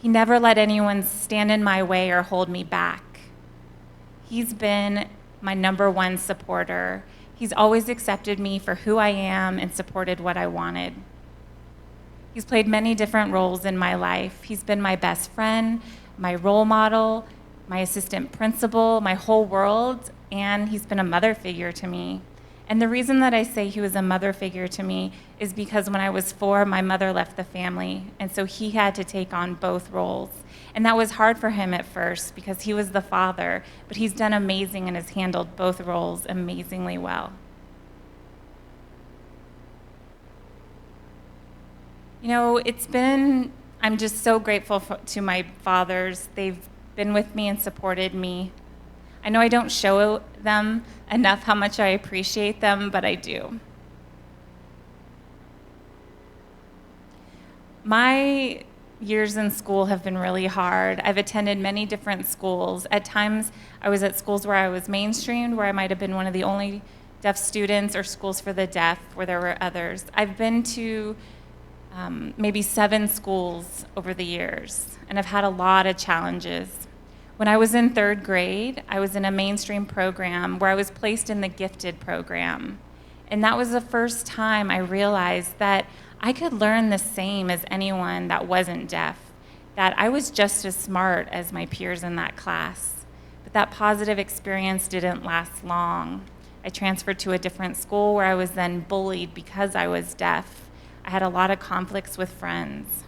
He never let anyone stand in my way or hold me back. He's been my number one supporter. He's always accepted me for who I am and supported what I wanted. He's played many different roles in my life. He's been my best friend, my role model, my assistant principal, my whole world, and he's been a mother figure to me. And the reason that I say he was a mother figure to me is because when I was 4, my mother left the family, and so he had to take on both roles. And that was hard for him at first because he was the father, but he's done amazing and has handled both roles amazingly well. You know, I'm just so grateful to my fathers. They've been with me and supported me. I know I don't show them enough how much I appreciate them, but I do. My years in school have been really hard. I've attended many different schools. At times, I was at schools where I was mainstreamed, where I might have been one of the only deaf students, or schools for the deaf, where there were others. I've been to maybe 7 schools over the years, and I've had a lot of challenges. When I was in 3rd grade, I was in a mainstream program where I was placed in the gifted program. And that was the first time I realized that I could learn the same as anyone that wasn't deaf, that I was just as smart as my peers in that class. But that positive experience didn't last long. I transferred to a different school where I was then bullied because I was deaf. I had a lot of conflicts with friends.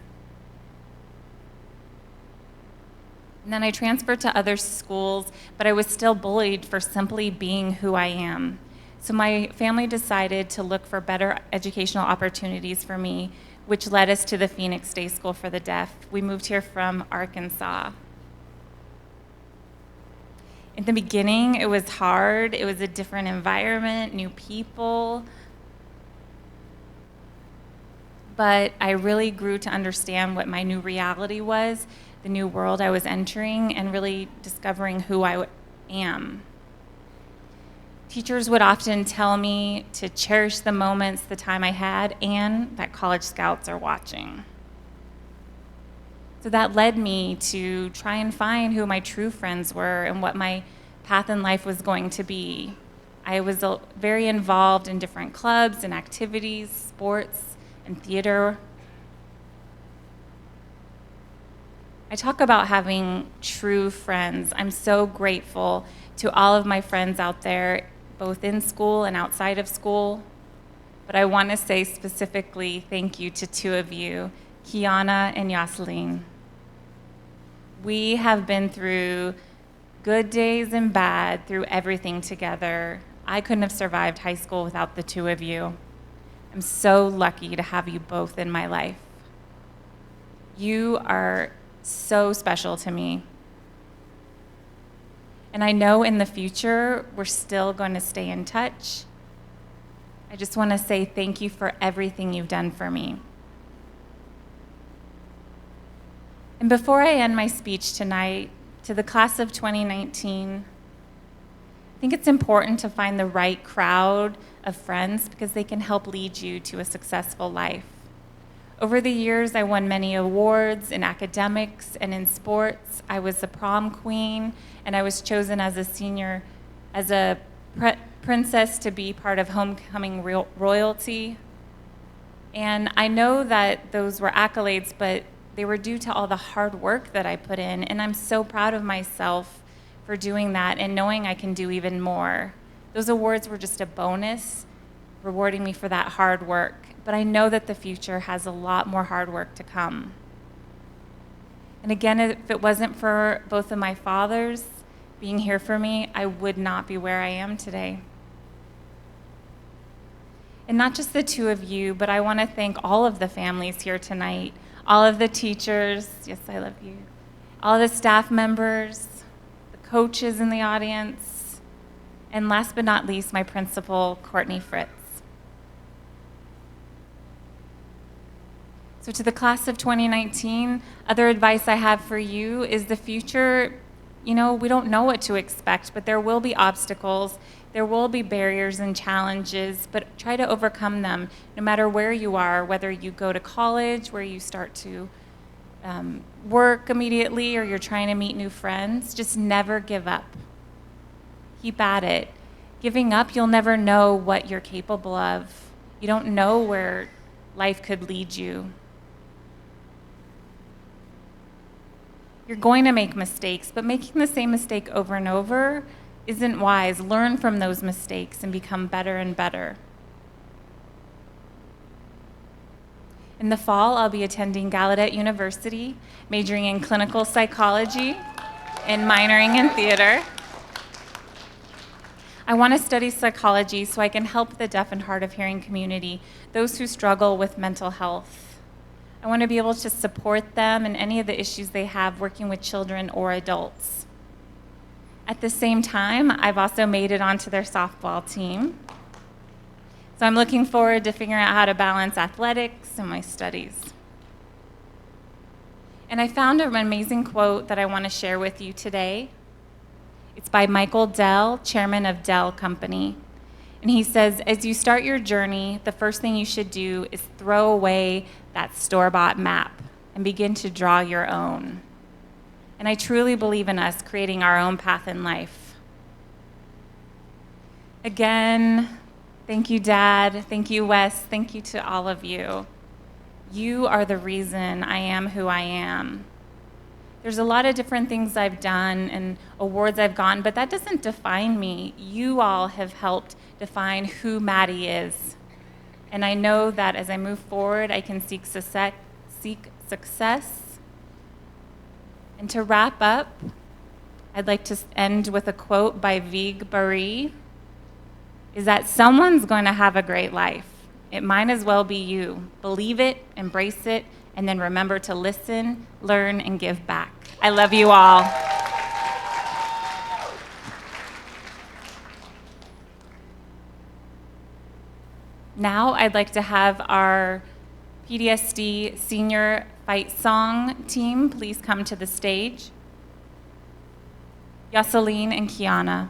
And then I transferred to other schools, but I was still bullied for simply being who I am. So my family decided to look for better educational opportunities for me, which led us to the Phoenix Day School for the Deaf. We moved here from Arkansas. In the beginning, it was hard. It was a different environment, new people. But I really grew to understand what my new reality was, the new world I was entering, and really discovering who I am. Teachers would often tell me to cherish the moments, the time I had, and that college scouts are watching. So that led me to try and find who my true friends were and what my path in life was going to be. I was very involved in different clubs and activities, sports, and theater. I talk about having true friends. I'm so grateful to all of my friends out there, both in school and outside of school. But I want to say specifically thank you to 2 of you, Kiana and Yoselin. We have been through good days and bad, through everything together. I couldn't have survived high school without the 2 of you. I'm so lucky to have you both in my life. You are so special to me. And I know in the future, we're still going to stay in touch. I just want to say thank you for everything you've done for me. And before I end my speech tonight, to the class of 2019, I think it's important to find the right crowd of friends because they can help lead you to a successful life. Over the years, I won many awards in academics and in sports. I was the prom queen, and I was chosen as a princess to be part of homecoming royalty. And I know that those were accolades, but they were due to all the hard work that I put in, and I'm so proud of myself for doing that and knowing I can do even more. Those awards were just a bonus, rewarding me for that hard work. But I know that the future has a lot more hard work to come. And again, if it wasn't for both of my fathers being here for me, I would not be where I am today. And not just the 2 of you, but I want to thank all of the families here tonight, all of the teachers, yes, I love you, all the staff members, the coaches in the audience, and last but not least, my principal, Courtney Fritz. So to the class of 2019, other advice I have for you is the future, we don't know what to expect, but there will be obstacles, there will be barriers and challenges, but try to overcome them no matter where you are, whether you go to college, where you start to work immediately or you're trying to meet new friends, just never give up. Keep at it. Giving up, you'll never know what you're capable of. You don't know where life could lead you. You're going to make mistakes, but making the same mistake over and over isn't wise. Learn from those mistakes and become better and better. In the fall, I'll be attending Gallaudet University, majoring in clinical psychology and minoring in theater. I want to study psychology so I can help the deaf and hard of hearing community, those who struggle with mental health. I want to be able to support them in any of the issues they have working with children or adults. At the same time, I've also made it onto their softball team. So I'm looking forward to figuring out how to balance athletics and my studies. And I found an amazing quote that I want to share with you today. It's by Michael Dell, chairman of Dell Company. And he says, as you start your journey, the first thing you should do is throw away that store-bought map and begin to draw your own. And I truly believe in us creating our own path in life. Again, thank you, Dad. Thank you, Wes. Thank you to all of you. You are the reason I am who I am. There's a lot of different things I've done and awards I've gotten, but that doesn't define me. You all have helped define who Maddie is. And I know that as I move forward, I can seek success. And to wrap up, I'd like to end with a quote by Vig Baree, is that someone's going to have a great life. It might as well be you. Believe it, embrace it, and then remember to listen, learn, and give back. I love you all. Now I'd like to have our PDSD senior fight song team please come to the stage. Yoseline and Kiana.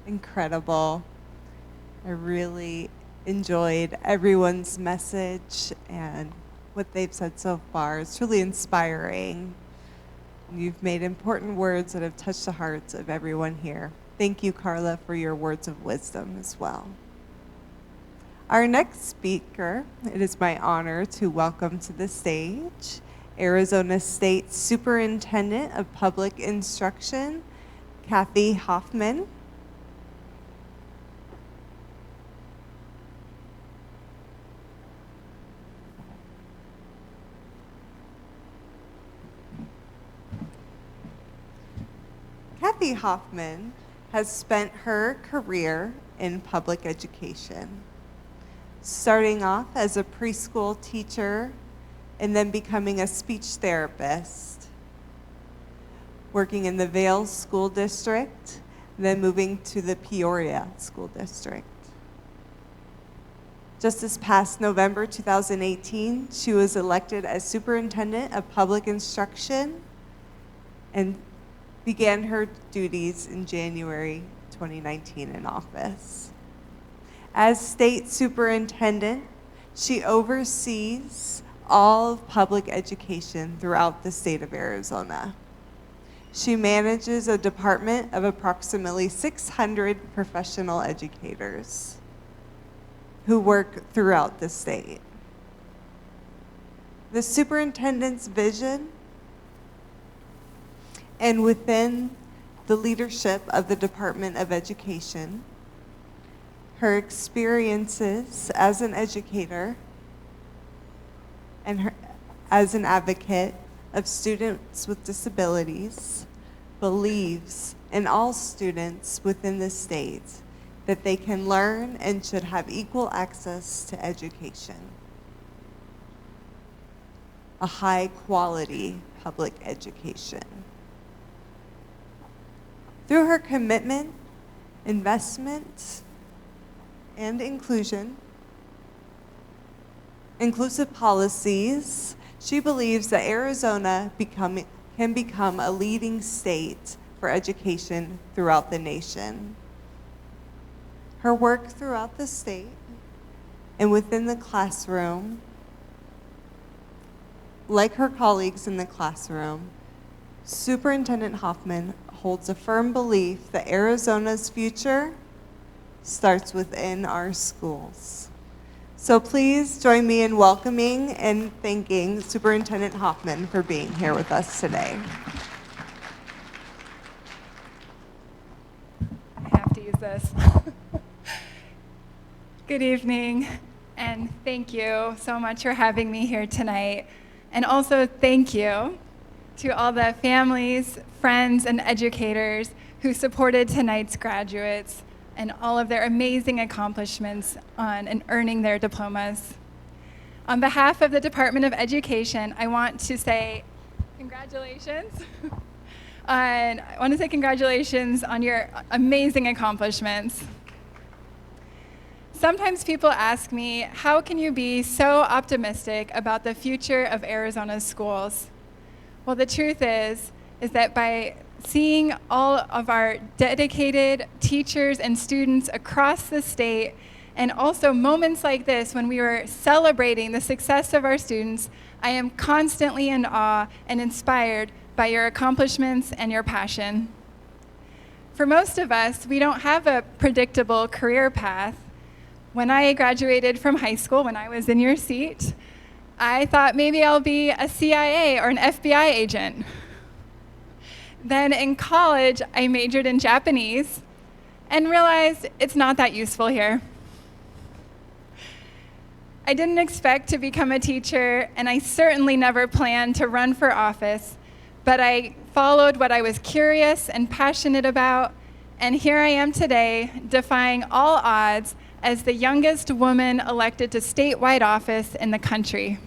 Incredible. I really enjoyed everyone's message and what they've said so far. It's really inspiring. You've made important words that have touched the hearts of everyone here. Thank you, Carla, for your words of wisdom as well. Our next speaker, it is my honor to welcome to the stage Arizona State Superintendent of Public Instruction, Kathy Hoffman. Kathy Hoffman has spent her career in public education, starting off as a preschool teacher and then becoming a speech therapist, working in the Vail School District, then moving to the Peoria School District. Just this past November 2018, she was elected as Superintendent of Public Instruction and began her duties in January 2019 in office. As state superintendent, she oversees all of public education throughout the state of Arizona. She manages a department of approximately 600 professional educators who work throughout the state. The superintendent's vision and within the leadership of the Department of Education, her experiences as an educator and as an advocate of students with disabilities, believes in all students within the state that they can learn and should have equal access to education, a high-quality public education. Through her commitment, investment, and inclusive policies, she believes that Arizona can become a leading state for education throughout the nation. Her work throughout the state and within the classroom, like her colleagues in the classroom, Superintendent Hoffman holds a firm belief that Arizona's future starts within our schools. So please join me in welcoming and thanking Superintendent Hoffman for being here with us today. I have to use this. Good evening, and thank you so much for having me here tonight. And also thank you to all the families, friends, and educators who supported tonight's graduates and all of their amazing accomplishments in earning their diplomas. On behalf of the Department of Education, I want to say congratulations. And I want to say congratulations on your amazing accomplishments. Sometimes people ask me, how can you be so optimistic about the future of Arizona's schools? Well, the truth is that by seeing all of our dedicated teachers and students across the state, and also moments like this when we were celebrating the success of our students, I am constantly in awe and inspired by your accomplishments and your passion. For most of us, we don't have a predictable career path. When I graduated from high school, when I was in your seat, I thought maybe I'll be a CIA or an FBI agent. Then in college, I majored in Japanese and realized it's not that useful here. I didn't expect to become a teacher, and I certainly never planned to run for office, but I followed what I was curious and passionate about, and here I am today, defying all odds as the youngest woman elected to statewide office in the country.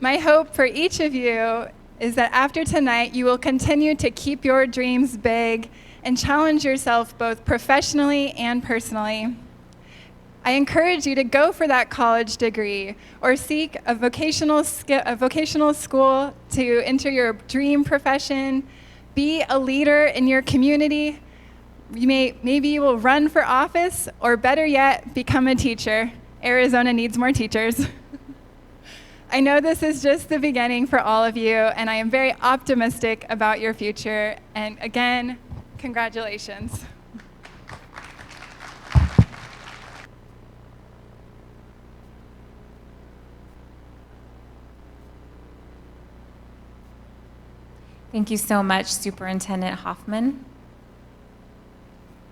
My hope for each of you is that after tonight, you will continue to keep your dreams big and challenge yourself both professionally and personally. I encourage you to go for that college degree or seek a vocational school to enter your dream profession. be a leader in your community. Maybe you will run for office, or better yet, become a teacher. Arizona needs more teachers. I know this is just the beginning for all of you, and I am very optimistic about your future. And again, congratulations. Thank you so much, Superintendent Hoffman.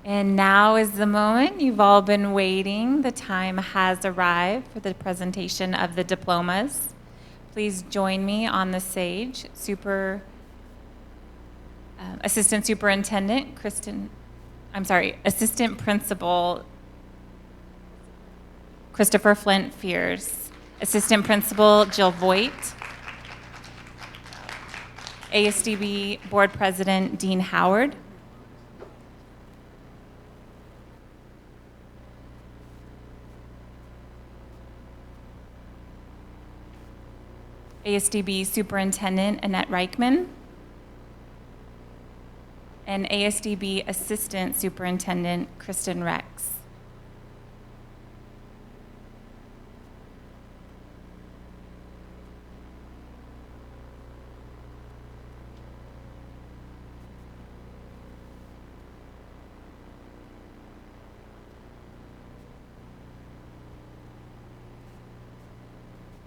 And now is the moment you've all been waiting. The time has arrived for the presentation of the diplomas. Please join me on the stage. Assistant Principal Christopher Flint Fears. Assistant Principal Jill Voigt. ASDB Board President Dean Howard. ASDB Superintendent Annette Reichman. And ASDB Assistant Superintendent Kristen Rex.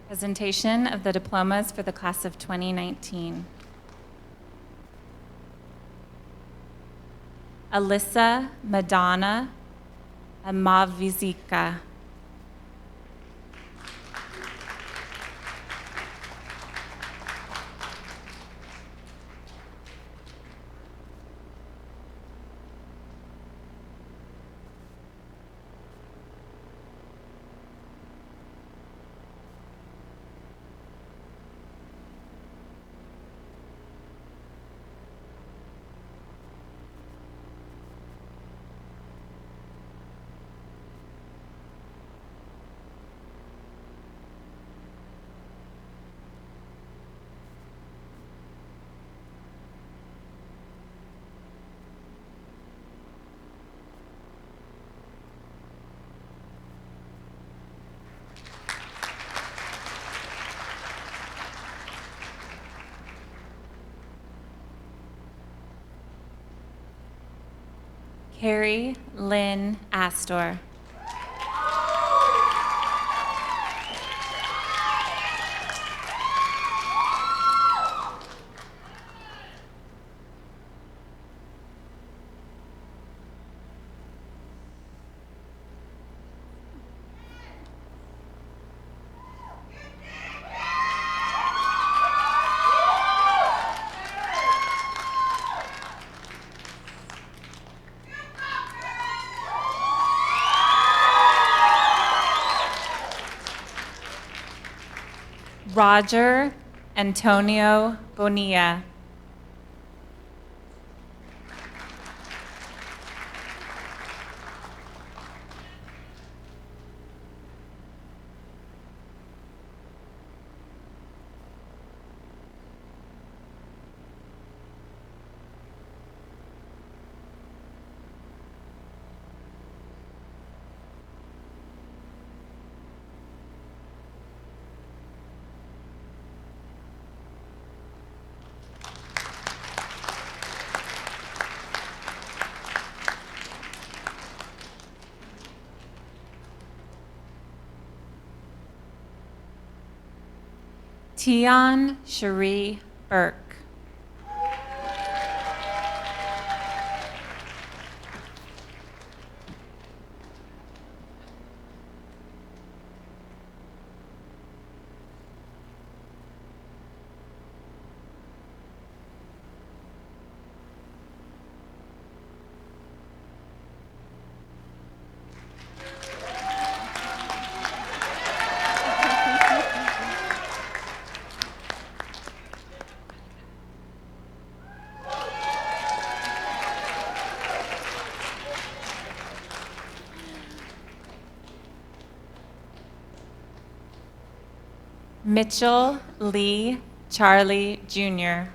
Presentation of the diplomas for the class of 2019. Alyssa Madonna Amavizika. Carrie Lynn Astor. Roger Antonio Bonilla. Tion Cherie Burke. Mitchell Lee Charlie Jr.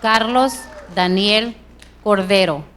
Carlos Daniel Cordero.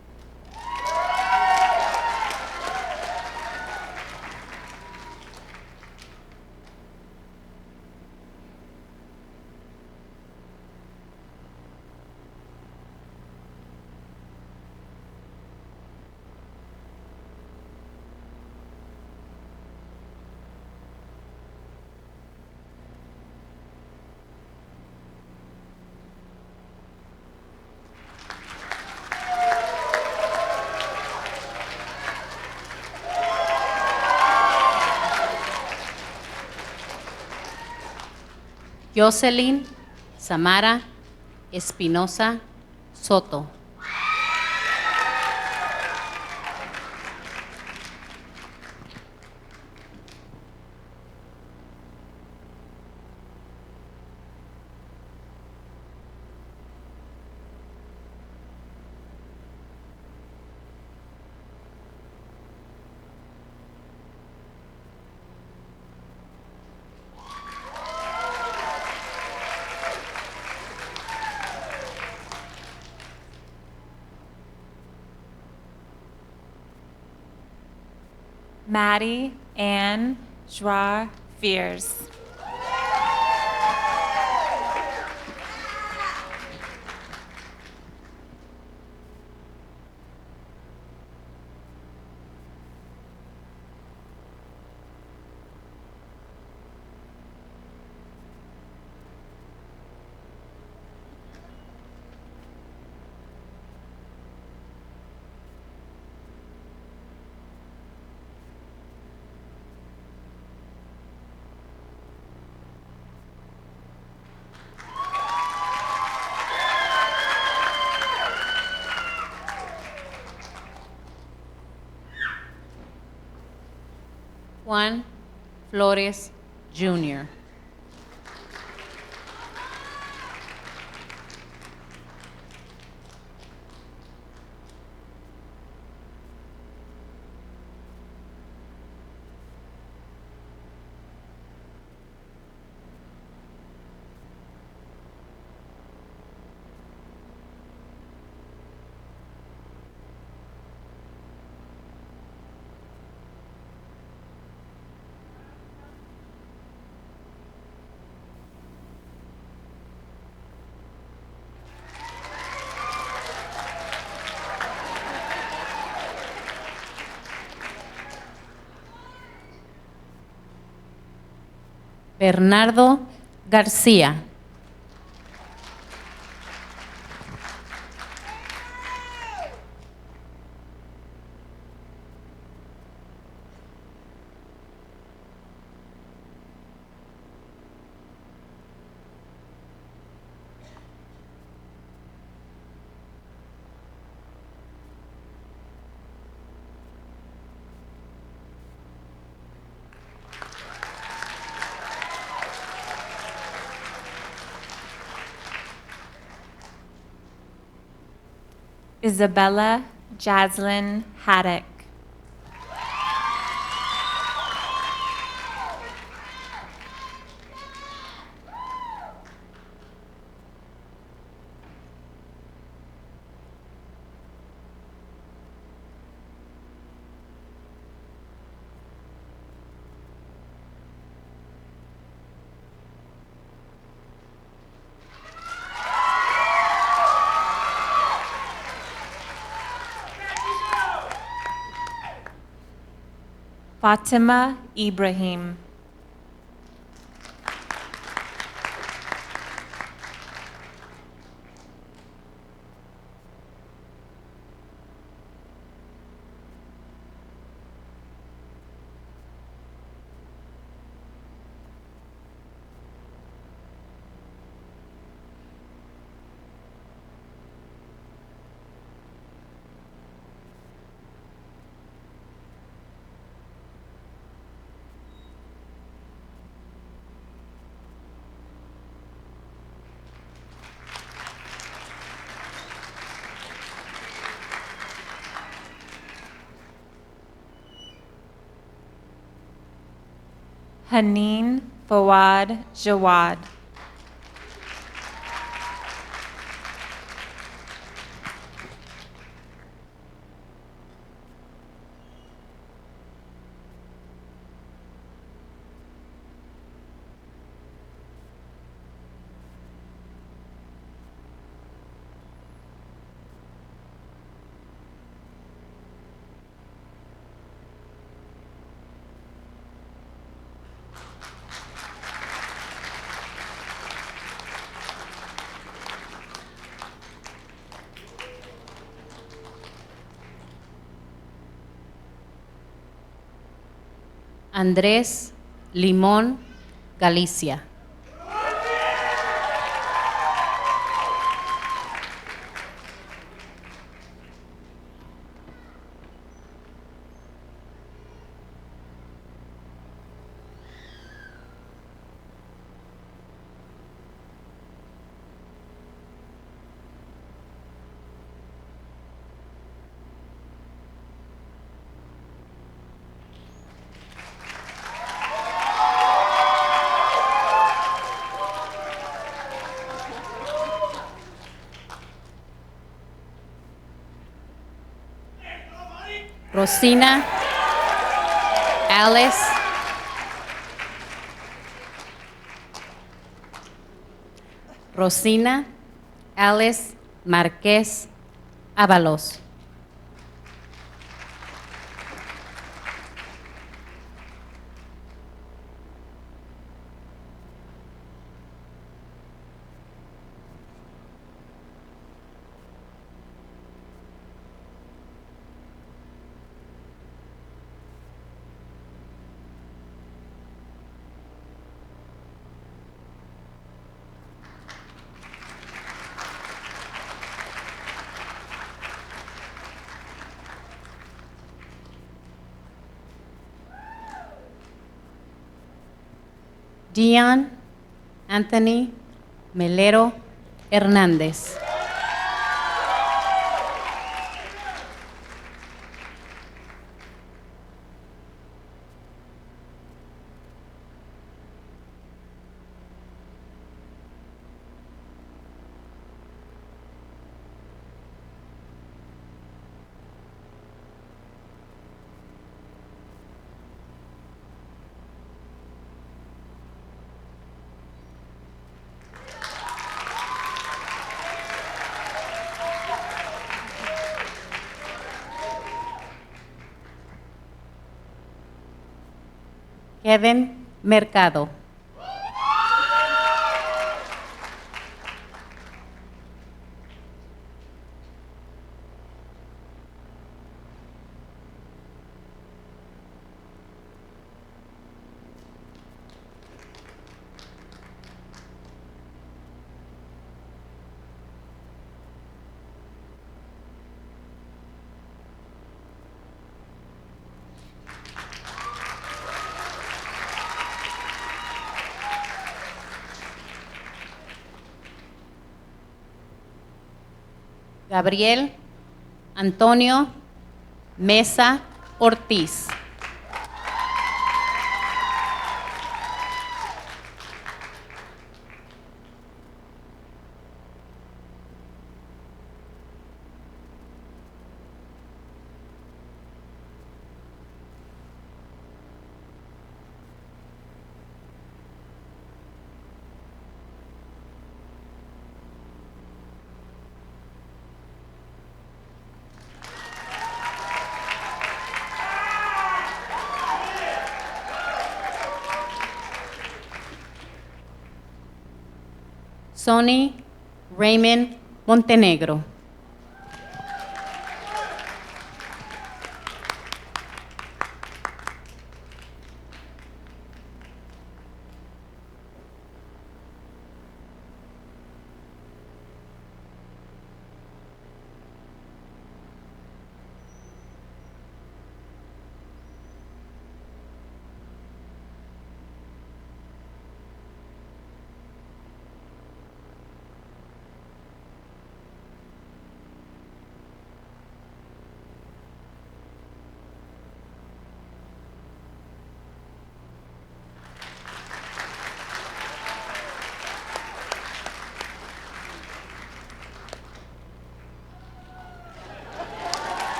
Jocelyn Samara Espinosa Soto. Maddie Ann Joie Fears. Juan Flores Jr. Bernardo García. Isabella Jaslyn Haddock. Fatima Ibrahim. Haneen Fawad Jawad. Andrés Limón Galicia. Rosina Alice Rosina Alice Márquez Ábalos. Dion Anthony Melero Hernández. Kevin Mercado. Gabriel Antonio Mesa Ortiz. Sonny Raymond Montenegro.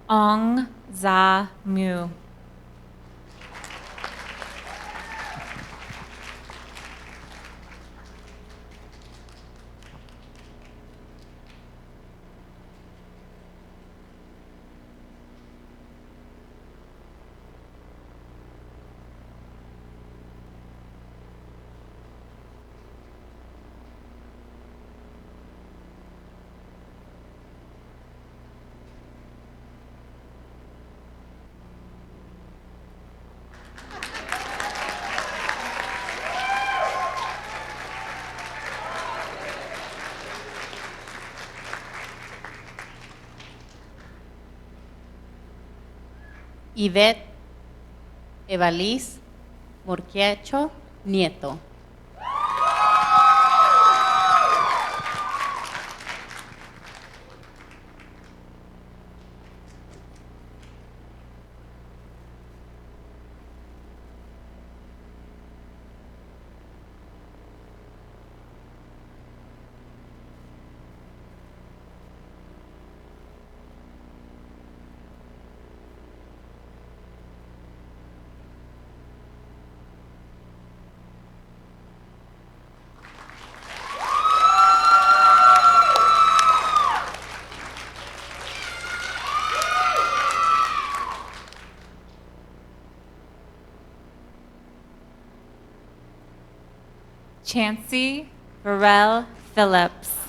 Ong Za Mu. Yvette Evaliz Morquecho Nieto. Chancey Burrell Phillips.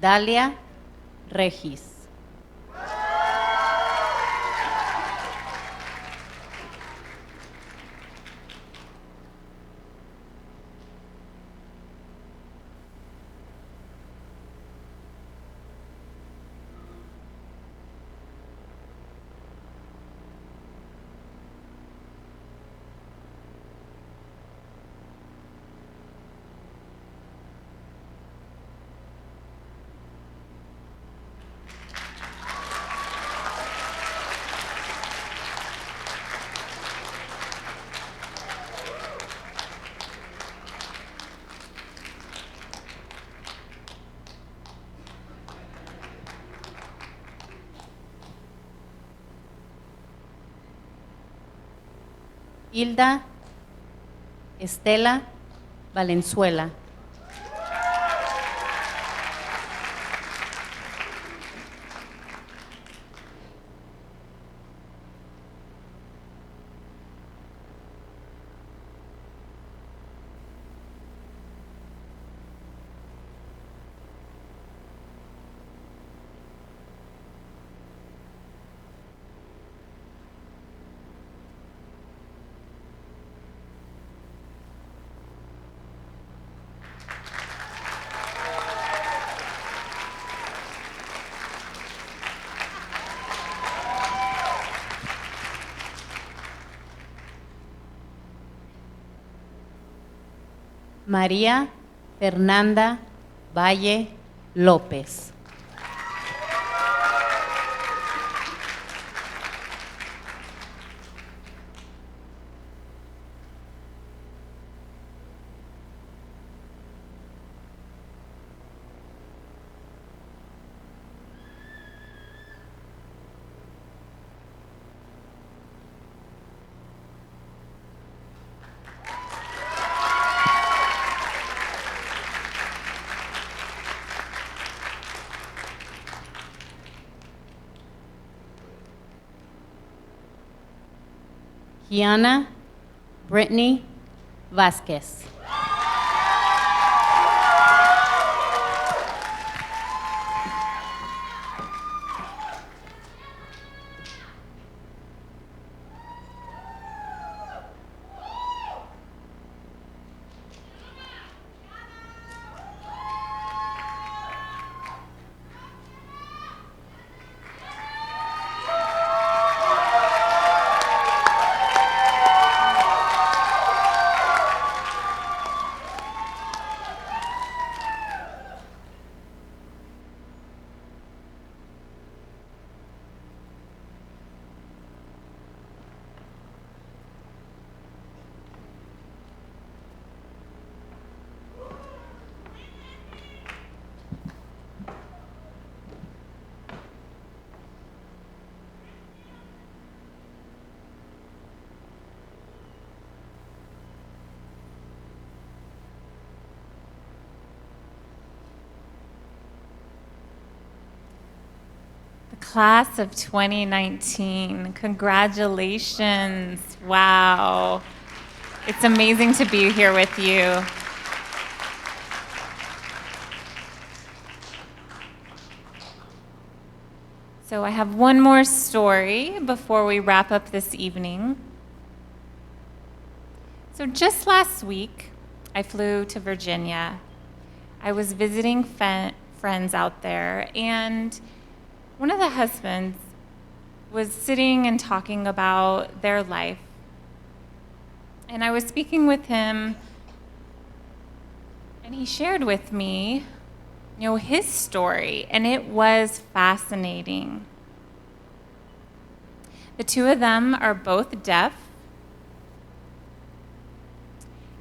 Dalia Regis. Hilda Estela Valenzuela. María Fernanda Valle López. Kiana Brittany Vázquez. Class of 2019, congratulations. Wow. It's amazing to be here with you. So I have one more story before we wrap up this evening. So just last week, I flew to Virginia. I was visiting friends out there, and one of the husbands was sitting and talking about their life. And I was speaking with him, and he shared with me, his story, and it was fascinating. The two of them are both deaf.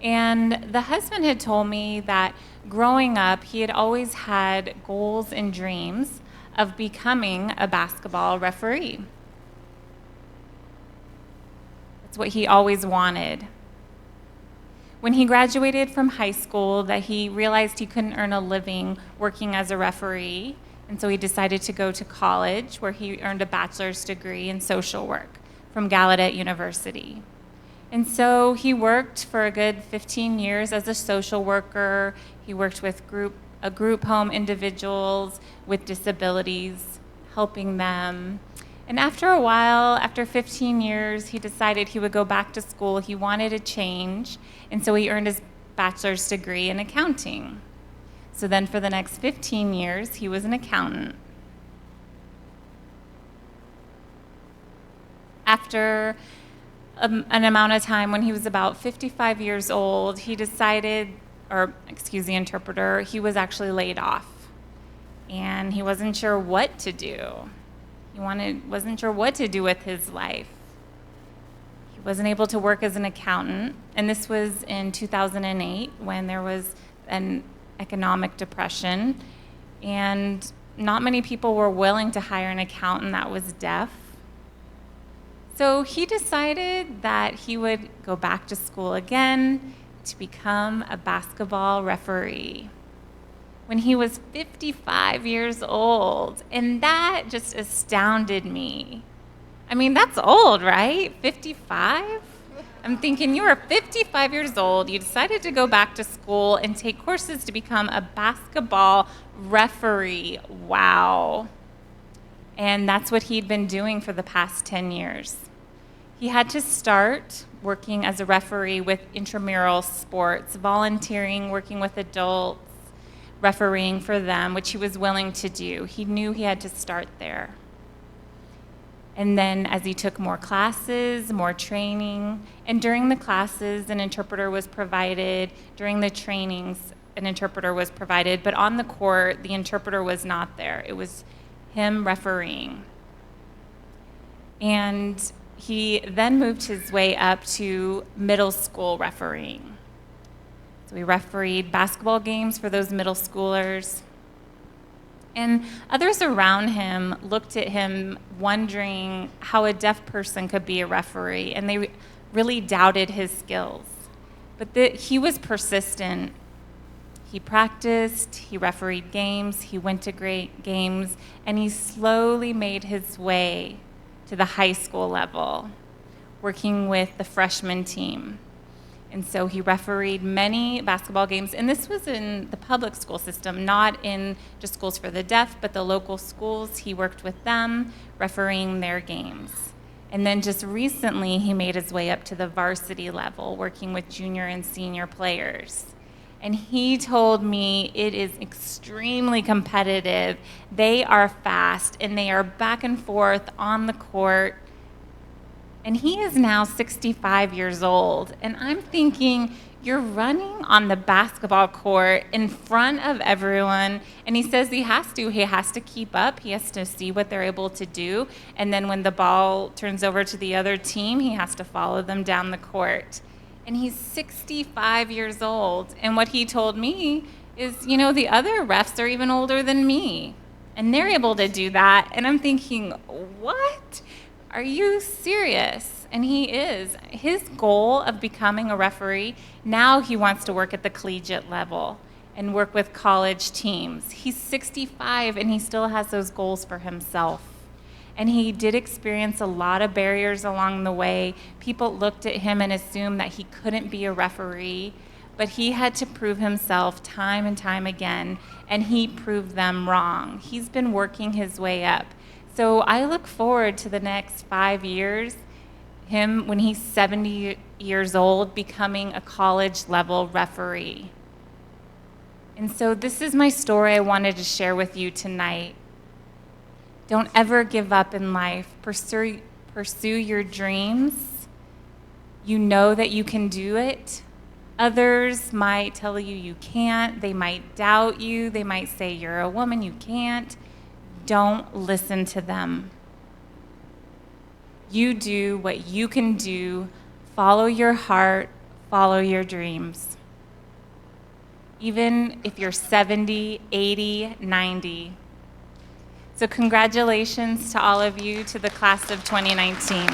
And the husband had told me that growing up, he had always had goals and dreams of becoming a basketball referee. That's what he always wanted. When he graduated from high school, that he realized he couldn't earn a living working as a referee, and so he decided to go to college, where he earned a bachelor's degree in social work from Gallaudet University. And so he worked for a good 15 years as a social worker. He worked with group home individuals with disabilities, helping them. And after a while, after 15 years, he decided he would go back to school. He wanted a change, and so he earned his bachelor's degree in accounting. So then for the next 15 years, he was an accountant. After an amount of time, when he was about 55 years old, he decided, the interpreter, he was actually laid off. And he wasn't sure what to do. He wasn't sure what to do with his life. He wasn't able to work as an accountant, and this was in 2008 when there was an economic depression, and not many people were willing to hire an accountant that was deaf. So he decided that he would go back to school again to become a basketball referee when he was 55 years old, and that just astounded me. I mean, that's old, right? 55? I'm thinking, you were 55 years old, you decided to go back to school and take courses to become a basketball referee. Wow. And that's what he'd been doing for the past 10 years. He had to start working as a referee with intramural sports, volunteering, working with adults, refereeing for them, which he was willing to do. He knew he had to start there. And then as he took more classes, more training, and during the classes, an interpreter was provided. During the trainings, an interpreter was provided. But on the court, the interpreter was not there. It was him refereeing. And he then moved his way up to middle school refereeing. So he refereed basketball games for those middle schoolers. And others around him looked at him wondering how a deaf person could be a referee, and they really doubted his skills. But he was persistent. He practiced, he refereed games, he went to great games, and he slowly made his way to the high school level, working with the freshman team. And so he refereed many basketball games, and this was in the public school system, not in just schools for the deaf, but the local schools. He worked with them, refereeing their games. And then just recently, he made his way up to the varsity level, working with junior and senior players. And he told me it is extremely competitive. They are fast, and they are back and forth on the court. And he is now 65 years old. And I'm thinking, you're running on the basketball court in front of everyone. And he says he has to keep up. He has to see what they're able to do. And then when the ball turns over to the other team, he has to follow them down the court. And he's 65 years old. And what he told me is, the other refs are even older than me. And they're able to do that. And I'm thinking, what? Are you serious? And he is. His goal of becoming a referee, now he wants to work at the collegiate level and work with college teams. He's 65 and he still has those goals for himself. And he did experience a lot of barriers along the way. People looked at him and assumed that he couldn't be a referee, but he had to prove himself time and time again, and he proved them wrong. He's been working his way up. So I look forward to the next 5 years, him, when he's 70 years old, becoming a college-level referee. And so this is my story I wanted to share with you tonight. Don't ever give up in life. Pursue your dreams. You know that you can do it. Others might tell you you can't. They might doubt you. They might say you're a woman, you can't. Don't listen to them. You do what you can do. Follow your heart. Follow your dreams. Even if you're 70, 80, 90. So congratulations to all of you, to the class of 2019.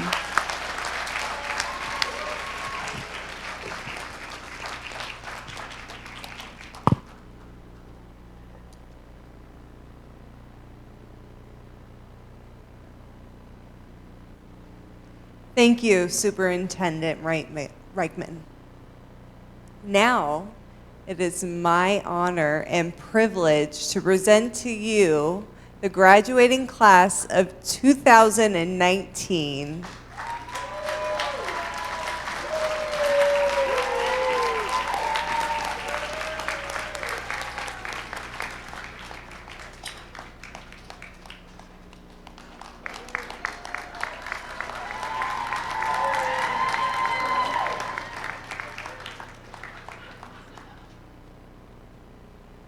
Thank you, Superintendent Reichman. Now, it is my honor and privilege to present to you the graduating class of 2019.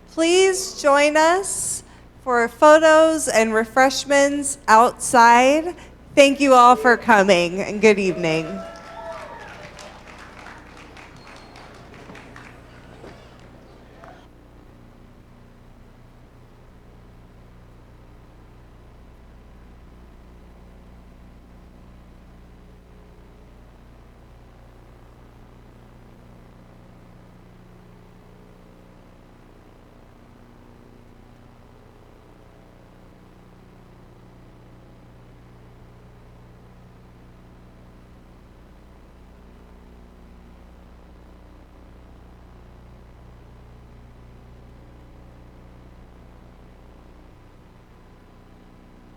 Please join us for photos and refreshments outside. Thank you all for coming, and good evening.